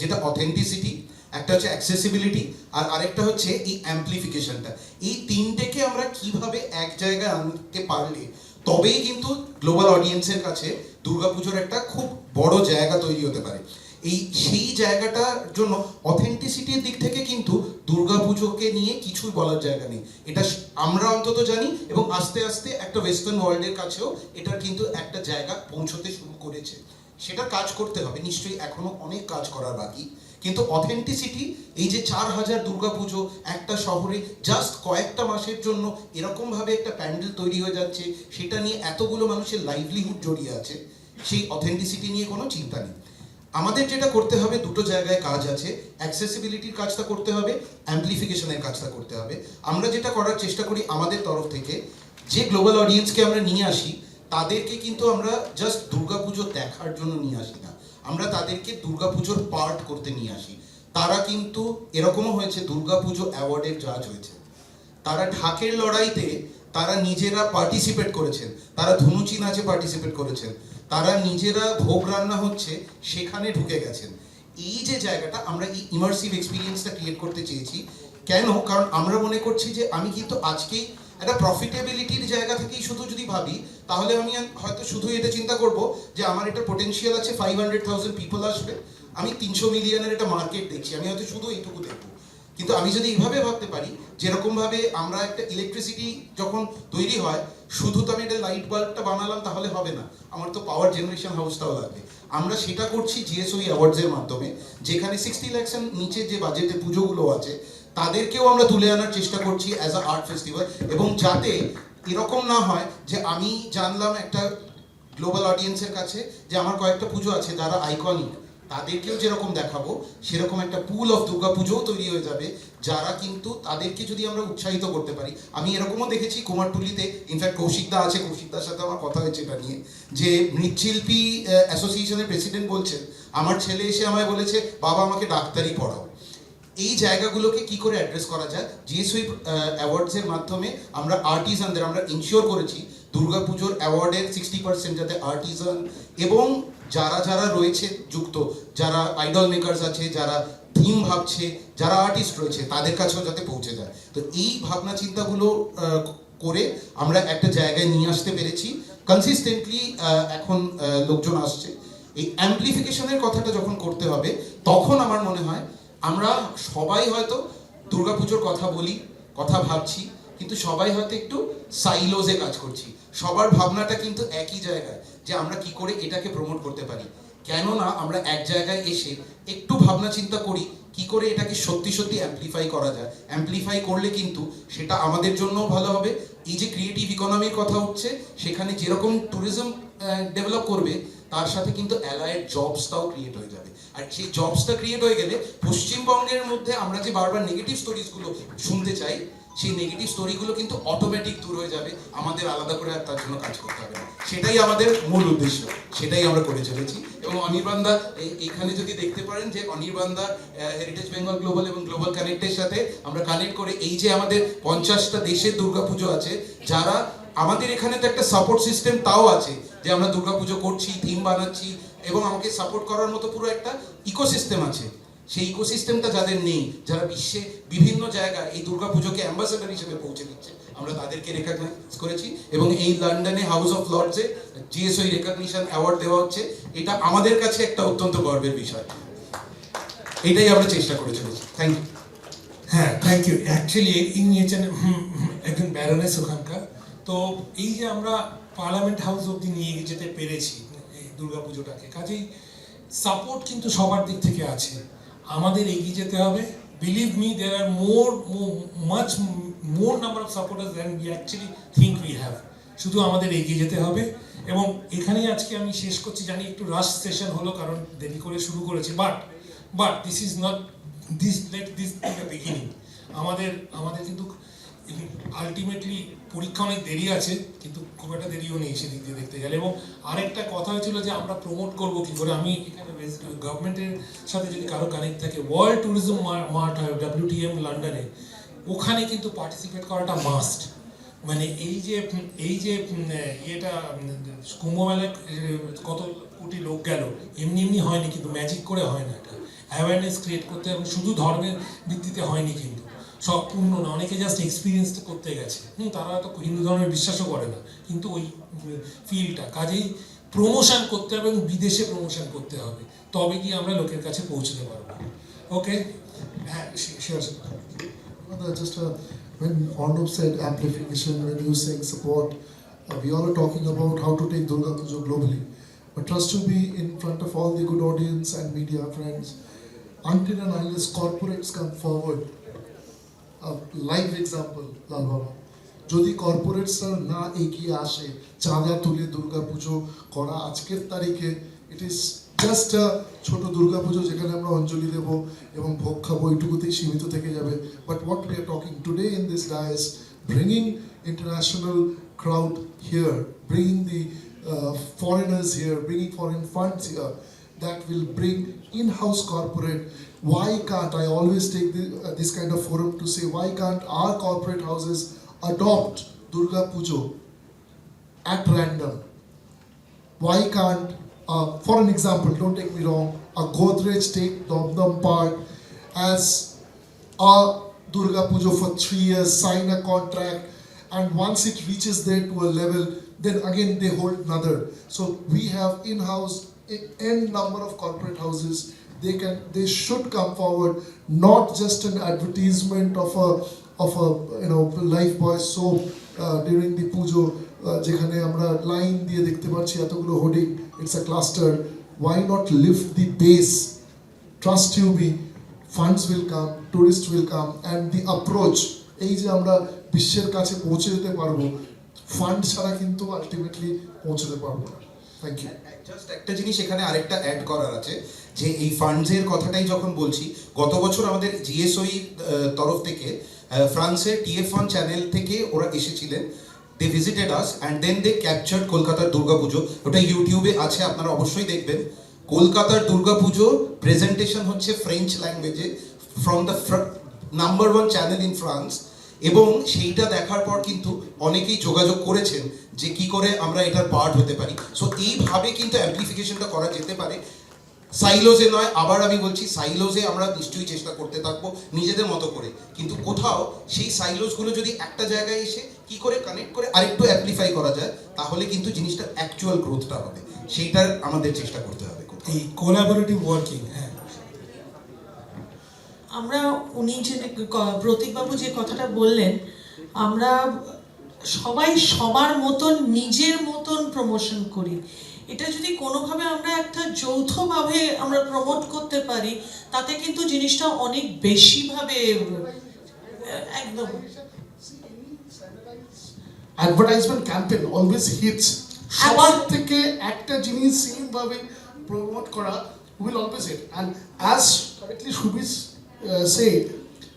যেটা অথেন্টিসিটি, একটা হচ্ছে অ্যাক্সেসিবিলিটি, আর আরেকটা হচ্ছে এই অ্যাম্পলিফিকেশনটা। এই 3টেকে আমরা কিভাবে এক জায়গায় আনতে পারলে তবেই কিন্তু গ্লোবাল অডিয়েন্সের কাছে দুর্গাপুজোর একটা খুব বড় জায়গা তৈরি হতে পারে। সেই জায়গাটার জন্য অথেন্টিসিটির দিক থেকে কিন্তু দুর্গাপুজোকে নিয়ে কিছুই বলার জায়গা নেই। এটা আমরা অন্তত জানি, এবং আস্তে আস্তে একটা ওয়েস্টার্ন ওয়ার্ল্ডের কাছেও এটার কিন্তু একটা জায়গা পৌঁছতে শুরু করেছে। সেটা কাজ করতে হবে, নিশ্চয়ই এখনো অনেক কাজ করার বাকি। কিন্তু অথেন্টিসিটি, এই যে 4000 দুর্গাপুজো একটা শহরে জাস্ট কয়েকটা মাসের জন্য এরকমভাবে একটা প্যান্ডেল তৈরি হয়ে যাচ্ছে, সেটা নিয়ে এতগুলো মানুষের লাইভলিহুড জড়িয়ে আছে, সেই অথেন্টিসিটি নিয়ে কোনো চিন্তা নেই। আমাদের যেটা করতে হবে, দুটো জায়গায় কাজ আছে, অ্যাক্সেসিবিলিটির কাজটা করতে হবে, অ্যাম্পলিফিকেশনের কাজটা করতে হবে। আমরা যেটা করার চেষ্টা করি আমাদের তরফ থেকে, যে গ্লোবাল অডিয়েন্সকে আমরা নিয়ে আসি তাদেরকে কিন্তু আমরা জাস্ট দুর্গাপুজো দেখার জন্য নিয়ে আসি না, আমরা তাদেরকে দুর্গাপুজোর পার্ট করতে নিয়ে আসি। তারা কিন্তু এরকমও হয়েছে, দুর্গাপুজো অ্যাওয়ার্ডের জাজ হয়েছে, তারা ঢাকের লড়াইতে তারা নিজেরা পার্টিসিপেট করেছেন, তারা ধুনুচি নাচে পার্টিসিপেট করেছেন, তারা নিজেরা ভোগ রান্না হচ্ছে সেখানে ঢুকে গেছেন। এই যে জায়গাটা, আমরা এই ইমার্সিভ এক্সপিরিয়েন্সটা ক্রিয়েট করতে চেয়েছি। কেন? কারণ আমরা মনে করছি যে আমি কিন্তু আজকেই একটা প্রফিটেবিলিটির জায়গা থেকেই শুধু যদি ভাবি, তাহলে আমি হয়তো শুধু এটা চিন্তা করব যে আমার এটা পোটেনশিয়াল আছে 500,000 পিপল আসবে, আমি 300 মিলিয়নের একটা মার্কেট দেখছি, আমি হয়তো শুধু এইটুকু দেখবো। কিন্তু আমি যদি এইভাবে ভাবতে পারি, যেরকমভাবে আমরা একটা ইলেকট্রিসিটি যখন তৈরি হয়, শুধু তো আমি একটা লাইট বাল্বটা বানালাম তাহলে হবে না, আমার তো পাওয়ার জেনারেশন হাউসটাও লাগবে। আমরা সেটা করছি জিএসওই অ্যাওয়ার্ডসের মাধ্যমে, যেখানে 60 লাখসের নিচে যে বাজেটে পুজোগুলো আছে তাদেরকেও আমরা তুলে আনার চেষ্টা করছি অ্যাজ আ আর্ট ফেস্টিভ্যাল। এবং যাতে এরকম না হয় যে আমি জানলাম একটা গ্লোবাল অডিয়েন্সের কাছে যে আমার কয়েকটা পুজো আছে যারা আইকনিক, তাদেরকেও যেরকম দেখাবো সেরকম একটা পুল অফ দুর্গা পুজোও তৈরি হয়ে যাবে, যারা কিন্তু তাদেরকে যদি আমরা উৎসাহিত করতে পারি। আমি এরকমও দেখেছি কুমারটুলিতে, ইনফ্যাক্ট কৌশিকদা আছে, কৌশিকদার সাথে আমার কথা হয়েছে এটা নিয়ে, যে মৃৎশিল্পী অ্যাসোসিয়েশনের প্রেসিডেন্ট বলছেন আমার ছেলে এসে আমায় বলেছে বাবা আমাকে ডাক্তারি পড়াও। এই জায়গাগুলোকে কি করে অ্যাড্রেস করা যায়, জিএসওই অ্যাওয়ার্ডসের মাধ্যমে আমরা আর্টিজানদের আমরা ইনশিওর করেছি দুর্গাপুজোর অ্যাওয়ার্ডের 60% যাতে আর্টিজান এবং যারা যারা রয়েছে যুক্ত, যারা আইডল মেকার্স আছে, যারা থিম ভাবছে, যারা আর্টিস্ট রয়েছে, তাদের কাছেও যাতে পৌঁছে যায়। তো এই ভাবনা চিন্তাগুলো করে আমরা একটা জায়গায় নিয়ে আসতে পেরেছি। কনসিস্টেন্টলি এখন লোকজন আসছে। এই অ্যাম্পলিফিকেশনের কথাটা যখন করতে হবে, তখন আমার মনে হয় আমরা সবাই হয়তো দুর্গাপুজোর কথা বলি, কথা ভাবছি, কিন্তু সবাই হয়তো একটু সাইলোজে কাজ করছি। সবার ভাবনাটা কিন্তু একই জায়গায়, যে আমরা কি করে এটাকে প্রমোট করতে পারি। কেননা আমরা এক জায়গায় এসে একটু ভাবনা চিন্তা করি কি করে এটাকে সত্যি সত্যি অ্যাম্পলিফাই করা যায়। অ্যাম্পলিফাই করলে কিন্তু সেটা আমাদের জন্যও ভালো হবে। এই যে ক্রিয়েটিভ ইকোনমির কথা হচ্ছে, সেখানে যেরকম ট্যুরিজম ডেভেলপ করবে, তার সাথে কিন্তু অ্যালায়েড জবসটাও ক্রিয়েট হয়ে যাবে। আর সেই জবসটা ক্রিয়েট হয়ে গেলে পশ্চিমবঙ্গের মধ্যে আমরা যে বারবার নেগেটিভ স্টোরিজগুলো শুনতে চাই, সেই নেগেটিভ স্টোরিগুলো কিন্তু অটোমেটিক দূর হয়ে যাবে, আমাদের আলাদা করে আর তার জন্য কাজ করতে হবে না। সেটাই আমাদের মূল উদ্দেশ্য, সেটাই আমরা করে চলেছি। এবং অনির্বাণদা এখানে যদি দেখতে পারেন যে অনির্বাণদা হেরিটেজ বেঙ্গল গ্লোবাল এবং গ্লোবাল কানেক্টের সাথে আমরা কানেক্ট করে, এই যে আমাদের 50টা দেশের দুর্গাপুজো আছে, যারা আমাদের এখানে তো একটা সাপোর্ট সিস্টেম তাও আছে, যে আমরা দুর্গাপুজো করছি, থিম বানাচ্ছি এবং আমাকে সাপোর্ট করার মতো পুরো একটা ইকোসিস্টেম আছে। সেই ইকোসিস্টেমটা যাদের নেই, যারা বিশ্বে বিভিন্ন জায়গায় এই দুর্গাপুজোকে অ্যাম্বাসেডর হিসেবে পৌঁছে দিচ্ছে, আমরা তাদেরকে রেকগনাইজ করেছি এবং এই লন্ডনে হাউস অফ লর্ডসে জিএসওই রেকগনিশন অ্যাওয়ার্ড দেওয়া হচ্ছে। এটা আমাদের কাছে একটা অত্যন্ত গর্বের বিষয়, এটাই আমরা চেষ্টা করে চলেছি। Thank you. হ্যাঁ, থ্যাংক ইউ। অ্যাকচুয়ালি ইনি হচ্ছেন একজন ব্যারোনেস ওখানকার। তো এই যে আমরা পার্লামেন্ট হাউস অব্দি নিয়ে যেতে পেরেছি এই দুর্গাপুজোটাকে, কাজেই সাপোর্ট কিন্তু সবার দিক থেকে আছে। আমাদের এগিয়ে যেতে হবে। Believe me, there are much more number of supporters than we actually think we have. শুধু আমাদের এগিয়ে যেতে হবে এবং এখানেই আজকে আমি শেষ করছি। জানি একটু রাশ সেশন হলো কারণ দেরি করে শুরু করেছি, but this is not this the beginning. আমাদের কিন্তু আলটিমেটলি পরীক্ষা অনেক দেরি আছে, কিন্তু খুব একটা দেরিও নেই সেদিক দিয়ে দেখতে গেলে। এবং আরেকটা কথা হয়েছিল যে আমরা প্রমোট করবো কী করে। আমি এখানে গভর্নমেন্টের সাথে যদি কারো কানেক্ট থাকে, ওয়ার্ল্ড ট্যুরিজম মার্ট হয় WTM লন্ডনে, ওখানে কিন্তু পার্টিসিপেট করাটা মাস্ট। মানে এই যে ইয়েটা কুম্ভমেলায় কত কোটি লোক গেল, এমনি হয়নি, কিন্তু ম্যাজিক করে হয় না। এটা অ্যাওয়ারনেস ক্রিয়েট করতে হবে, শুধু ধর্মের ভিত্তিতে হয়নি, কিন্তু সব পূর্ণ না, অনেকে জাস্ট এক্সপিরিয়েন্স করতে গেছে। তারা তো হিন্দু ধর্মের বিশ্বাসও করে না, কিন্তু ওই ফিলটা, কাজেই প্রমোশন করতে হবে এবং বিদেশে প্রমোশন করতে হবে, তবে কি আমরা লোকের কাছে পৌঁছতে পারবো। ওকে, হ্যাঁ, sure. Just when Arnab said amplification, when you saying support, we all are talking about how to take Durga Puja globally. But trust to be in front of all the good audience and media friends, until and unless corporates come forward, a live example, Lal Baba. যদি কর্পোরেটসরা না এগিয়ে আসে চাঁদা তুলে দুর্গাপুজো করা আজকের তারিখে, it is just ছোট দুর্গাপুজো যেখানে আমরা অঞ্জলি দেব এবং ভোগ খাবো, এইটুকুতেই সীমিত থেকে যাবে। But what we are talking today in this dais, bringing international crowd here, bringing the foreigners here, bringing foreign funds here, that will bring in-house corporate. Why can't, I always take this kind of forum to say, why can't our corporate houses adopt Durga Pujo at random? Why can't, for an example, don't take me wrong, a Godrej take Dum Park as a Durga Pujo for 3 years, sign a contract, and once it reaches there to a level, then again they hold another. So we have in-house n number of corporate houses. They should come forward, not just an advertisement of a Lifebuoy soap during the pujo, যেখানে আমরা line দিয়ে দেখতে পাচ্ছি এতগুলো hoarding, it's a cluster. Why not lift the base? Trust you me, funds will come, tourists will come, and the approach, এই যে আমরা বিশ্বের কাছে পৌঁছে যেতে পারবো, ফান্ড ছাড়া কিন্তু আলটিমেটলি পৌঁছতে পারবো না। Thank you. জাস্ট একটা জিনিস এখানে আরেকটা অ্যাড করার আছে, যে এই ফান্ডসের কথাটাই যখন বলছি, গত বছর আমাদের জিএসওই তরফ থেকে ফ্রান্সের TF1 চ্যানেল থেকে ওরা এসেছিলেন। They visited us and then they captured কলকাতার দুর্গাপুজো। ওটা ইউটিউবে আছে, আপনারা অবশ্যই দেখবেন। কলকাতার দুর্গাপুজো প্রেজেন্টেশন হচ্ছে ফ্রেঞ্চ ল্যাঙ্গুয়েজে from the number 1 channel in France. এবং সেইটা দেখার পর কিন্তু অনেকেই যোগাযোগ করেছেন যে কি করে আমরা এটার পার্ট হতে পারি। সো এইভাবে কিন্তু অ্যাম্প্লিফিকেশনটা করা যেতে পারে, সাইলোজে নয়। আবার আমি বলছি, সাইলোজে আমরা নিশ্চয়ই চেষ্টা করতে থাকবো নিজেদের মতো করে, কিন্তু কোথাও সেই সাইলোজগুলো যদি একটা জায়গায় এসে কি করে কানেক্ট করে আরেকটু অ্যাম্প্লিফাই করা যায়, তাহলে কিন্তু জিনিসটার অ্যাকচুয়াল গ্রোথটা হবে। সেইটার আমাদের চেষ্টা করতে হবে, এই কোলাবোরেটিভ ওয়ার্কিং। হ্যাঁ, আমরা উনি যে প্রতীকবাবু যে কথাটা বললেন, আমরা সবাই সবার মতন নিজের মতন প্রমোশন করি। এটা যদি কোনোভাবে আমরা একটা যৌথভাবে আমরা প্রমোট করতে পারি, তাতে কিন্তু জিনিসটা অনেক বেশিভাবে একদম। Advertisement campaign always hits. সবার থেকে একটা জিনিস সেম ভাবে প্রমোট করা will always hit. And as correctly সুবিস সে,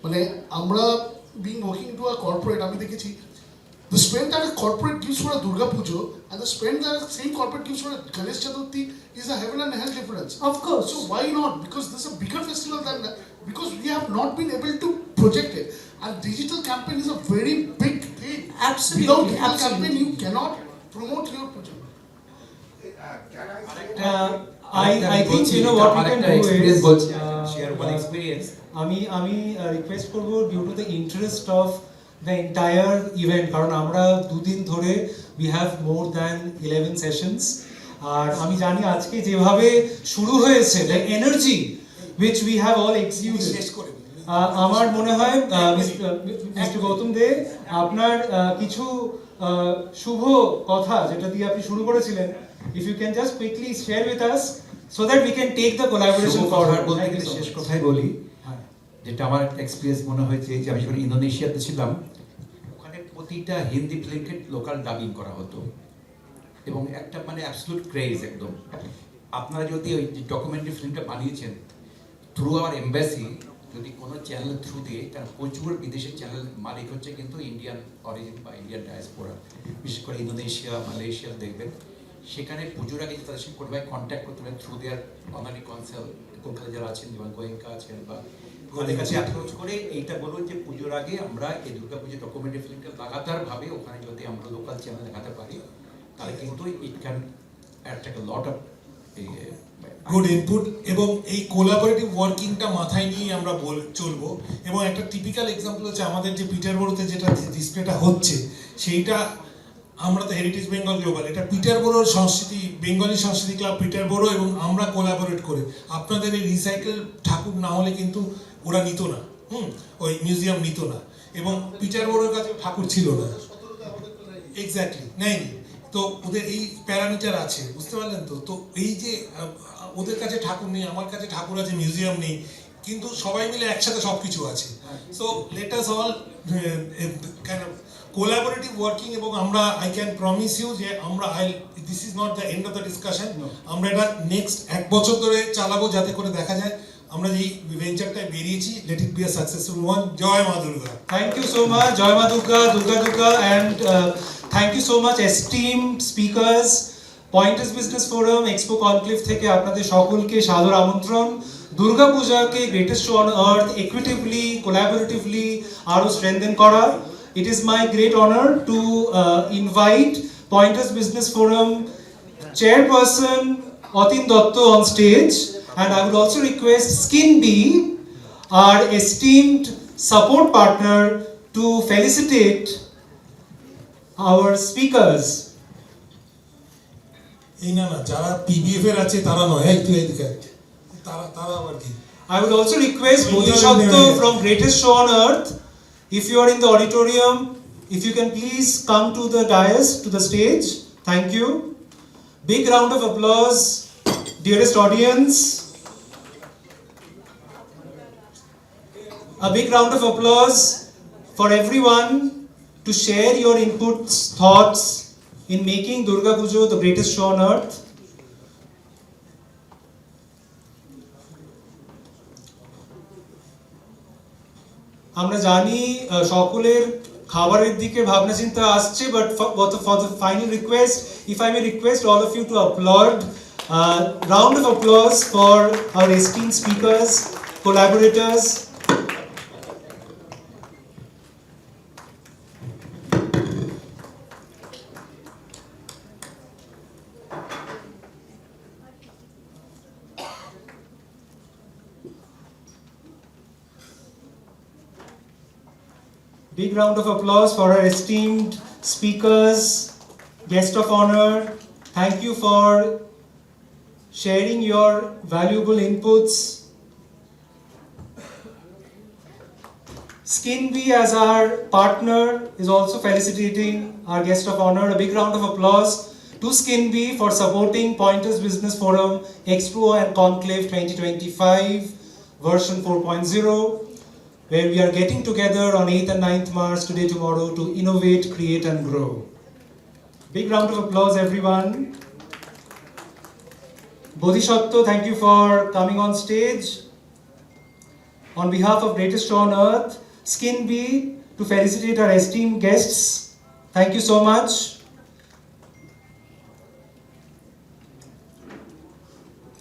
মানে আমরা being working to a corporate, আমি দেখেছি the spend that a corporate gives for a Durga Pujo and the spend that a same corporate gives for a Ganesh Chaturthi is a heaven and hell difference. Of course. So why not? Because this is a bigger festival than that. Because we have not been able to project it. And digital campaign is a very big thing. Absolutely. Without digital Absolutely. campaign, you cannot promote your pujo. I think you know what we can do is share one experience আমি request করব due to the interest of the entire event, কারণ আমরা দুদিন ধরে we have more than 11 sessions, আর আমি জানি আজকে যেভাবে শুরু হয়েছে the energy which we have all executed, শেষ করে আমার মনে হয় মিস্টার গৌতম দে আপনার কিছু শুভ কথা যেটা দিয়ে আপনি শুরু করেছিলেন, if you can just quickly share with us so that we can take the collaboration forward. বলতে গেলে শেষ কথাই বলি, যেটা আমার একটা এক্সপিরিয়েন্স মনে হয়েছে যে আমি যখন ইন্দোনেশিয়াতে ছিলাম, ওখানে প্রতিটা হিন্দি ফিল্মকে লোকাল ডাবিং করা হতো এবং একটা মানে অ্যাবসলিউট ক্রেজ একদম। আপনারা যদি ওই ডকুমেন্টারি ফিল্মটা বানিয়েছেন থ্রু আওয়ার এম্বাসি, যদি কোনো চ্যানেল থ্রু দিয়ে, কারণ প্রচুর বিদেশের চ্যানেল মালিক হচ্ছে কিন্তু ইন্ডিয়ান অরিজিন বা ইন্ডিয়ান ডায়াসপোরা, বিশেষ করে ইন্দোনেশিয়া, মালয়েশিয়া দেখবেন, সেখানে পুজোর আগে যে তাদের সঙ্গে কোনোভাবে কন্ট্যাক্ট করতে পারেন থ্রু দেয়ার অনারি কনসাল, কলকাতা যারা আছেন যেমন গোয়েঙ্কা আছেন, বা ওদের কাছে অ্যাপ্রোচ করে এইটা বলুন যে পুজোর আগে আমরা এই দুর্গা পুজো ডকুমেন্টারি ফিল্মটা লাগাতারভাবে ওখানে যদি আমরা লোকাল চ্যানেল দেখাতে পারি, তাহলে কিন্তু it can attract a lot of good input. এবং এই কোলাবোরেটিভ ওয়ার্কিংটা মাথায় নিয়ে আমরা চলবো। এবং একটা টিপিক্যাল এক্সাম্পল হচ্ছে আমাদের যে পিটারবোরোতে যেটা ডিসপ্লেটা হচ্ছে, সেইটা আমরা তো হেরিটেজ বেঙ্গল গ্লোবাল, এটা পিটারবোরোর সংস্কৃতি, বেঙ্গলি সংস্কৃতি ক্লাব পিটারবোরো এবং আমরা কোলাবোরেট করে, আপনাদের এই রিসাইকেল ঠাকুর না হলে কিন্তু ওরা নিত না, ওই মিউজিয়াম নিত না, এবং পিটারবোরোর কাছে ঠাকুর ছিল না, এক্স্যাক্টলি নেয়নি। তো ওদের এই প্যারামিটার আছে, বুঝতে পারলেন তো? তো এই যে ওদের কাছে ঠাকুর নেই, আমার কাছে ঠাকুর আছে, মিউজিয়াম নেই, কিন্তু সবাই মিলে একসাথে সব কিছু আছে। So let us all kind of collaborative working. এবং আমরা আই ক্যান প্রমিস ইউ যে আমরা this is not the end of the discussion, আমরা এটা নেক্সট 1 বছর ধরে চালাবো, যাতে করে দেখা যায় আমরা যেই ভেঞ্চারটায় বেরিয়েছি, let it be a successful one. জয় মা Durga. Thank you so much, Joy Ma Durga, Durga Durga, and thank you so much esteemed speakers, Pointers Business Forum, Expo Conclave থেকে আপনাদের সকলকে সাদর আমন্ত্রণ। দুর্গা পূজাকে greatest show on earth equitably, collaboratively আরো strengthen করা। It is my great honor to invite Pointers Business Forum Chairperson Atin Dotto on stage, and I would also request Skin Bee, our esteemed support partner, to felicitate our speakers. এই না যারা PBF এর আছে তারা নয়, এই তুই এদিকে তারা তারা আবার কি। I would also request Bodhisattva from Greatest Show on Earth, if you are in the auditorium, if you can please come to the dais, to the stage. Thank you. Big round of applause, dearest audience. A big round of applause for everyone to share your inputs, thoughts in making Durga Puja the greatest show on earth. আমরা জানি সকলের খাবারের দিকে ভাবনা চিন্তা আসছে, but for the final request, if I may request all of you to applaud, round of applause for our esteemed speakers, collaborators. Big round of applause for our esteemed speakers, guest of honor. Thank you for sharing your valuable inputs. Skin Bee, as our partner, is also felicitating our guest of honor. A big round of applause to Skin Bee for supporting Pointers Business Forum Expo and Conclave 2025 version 4.0. where we are getting together on 8th and 9th March, today, tomorrow, to innovate, create and grow. Big round of applause, everyone. Bodhisattva, thank you for coming on stage. On behalf of Greatest Show on Earth, Skin Bee, to felicitate our esteemed guests. Thank you so much.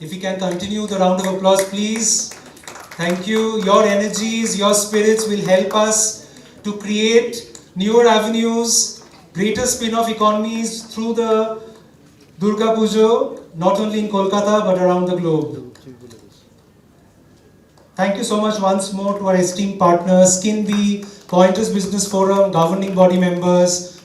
If we can continue the round of applause, please. Thank you. Your energies, your spirits will help us to create newer avenues, greater spin-off economies through the Durga Puja. not only in Kolkata but around the globe. Thank you so much once more to our esteemed partners, SkinBee, Pointers Business Forum, governing body members,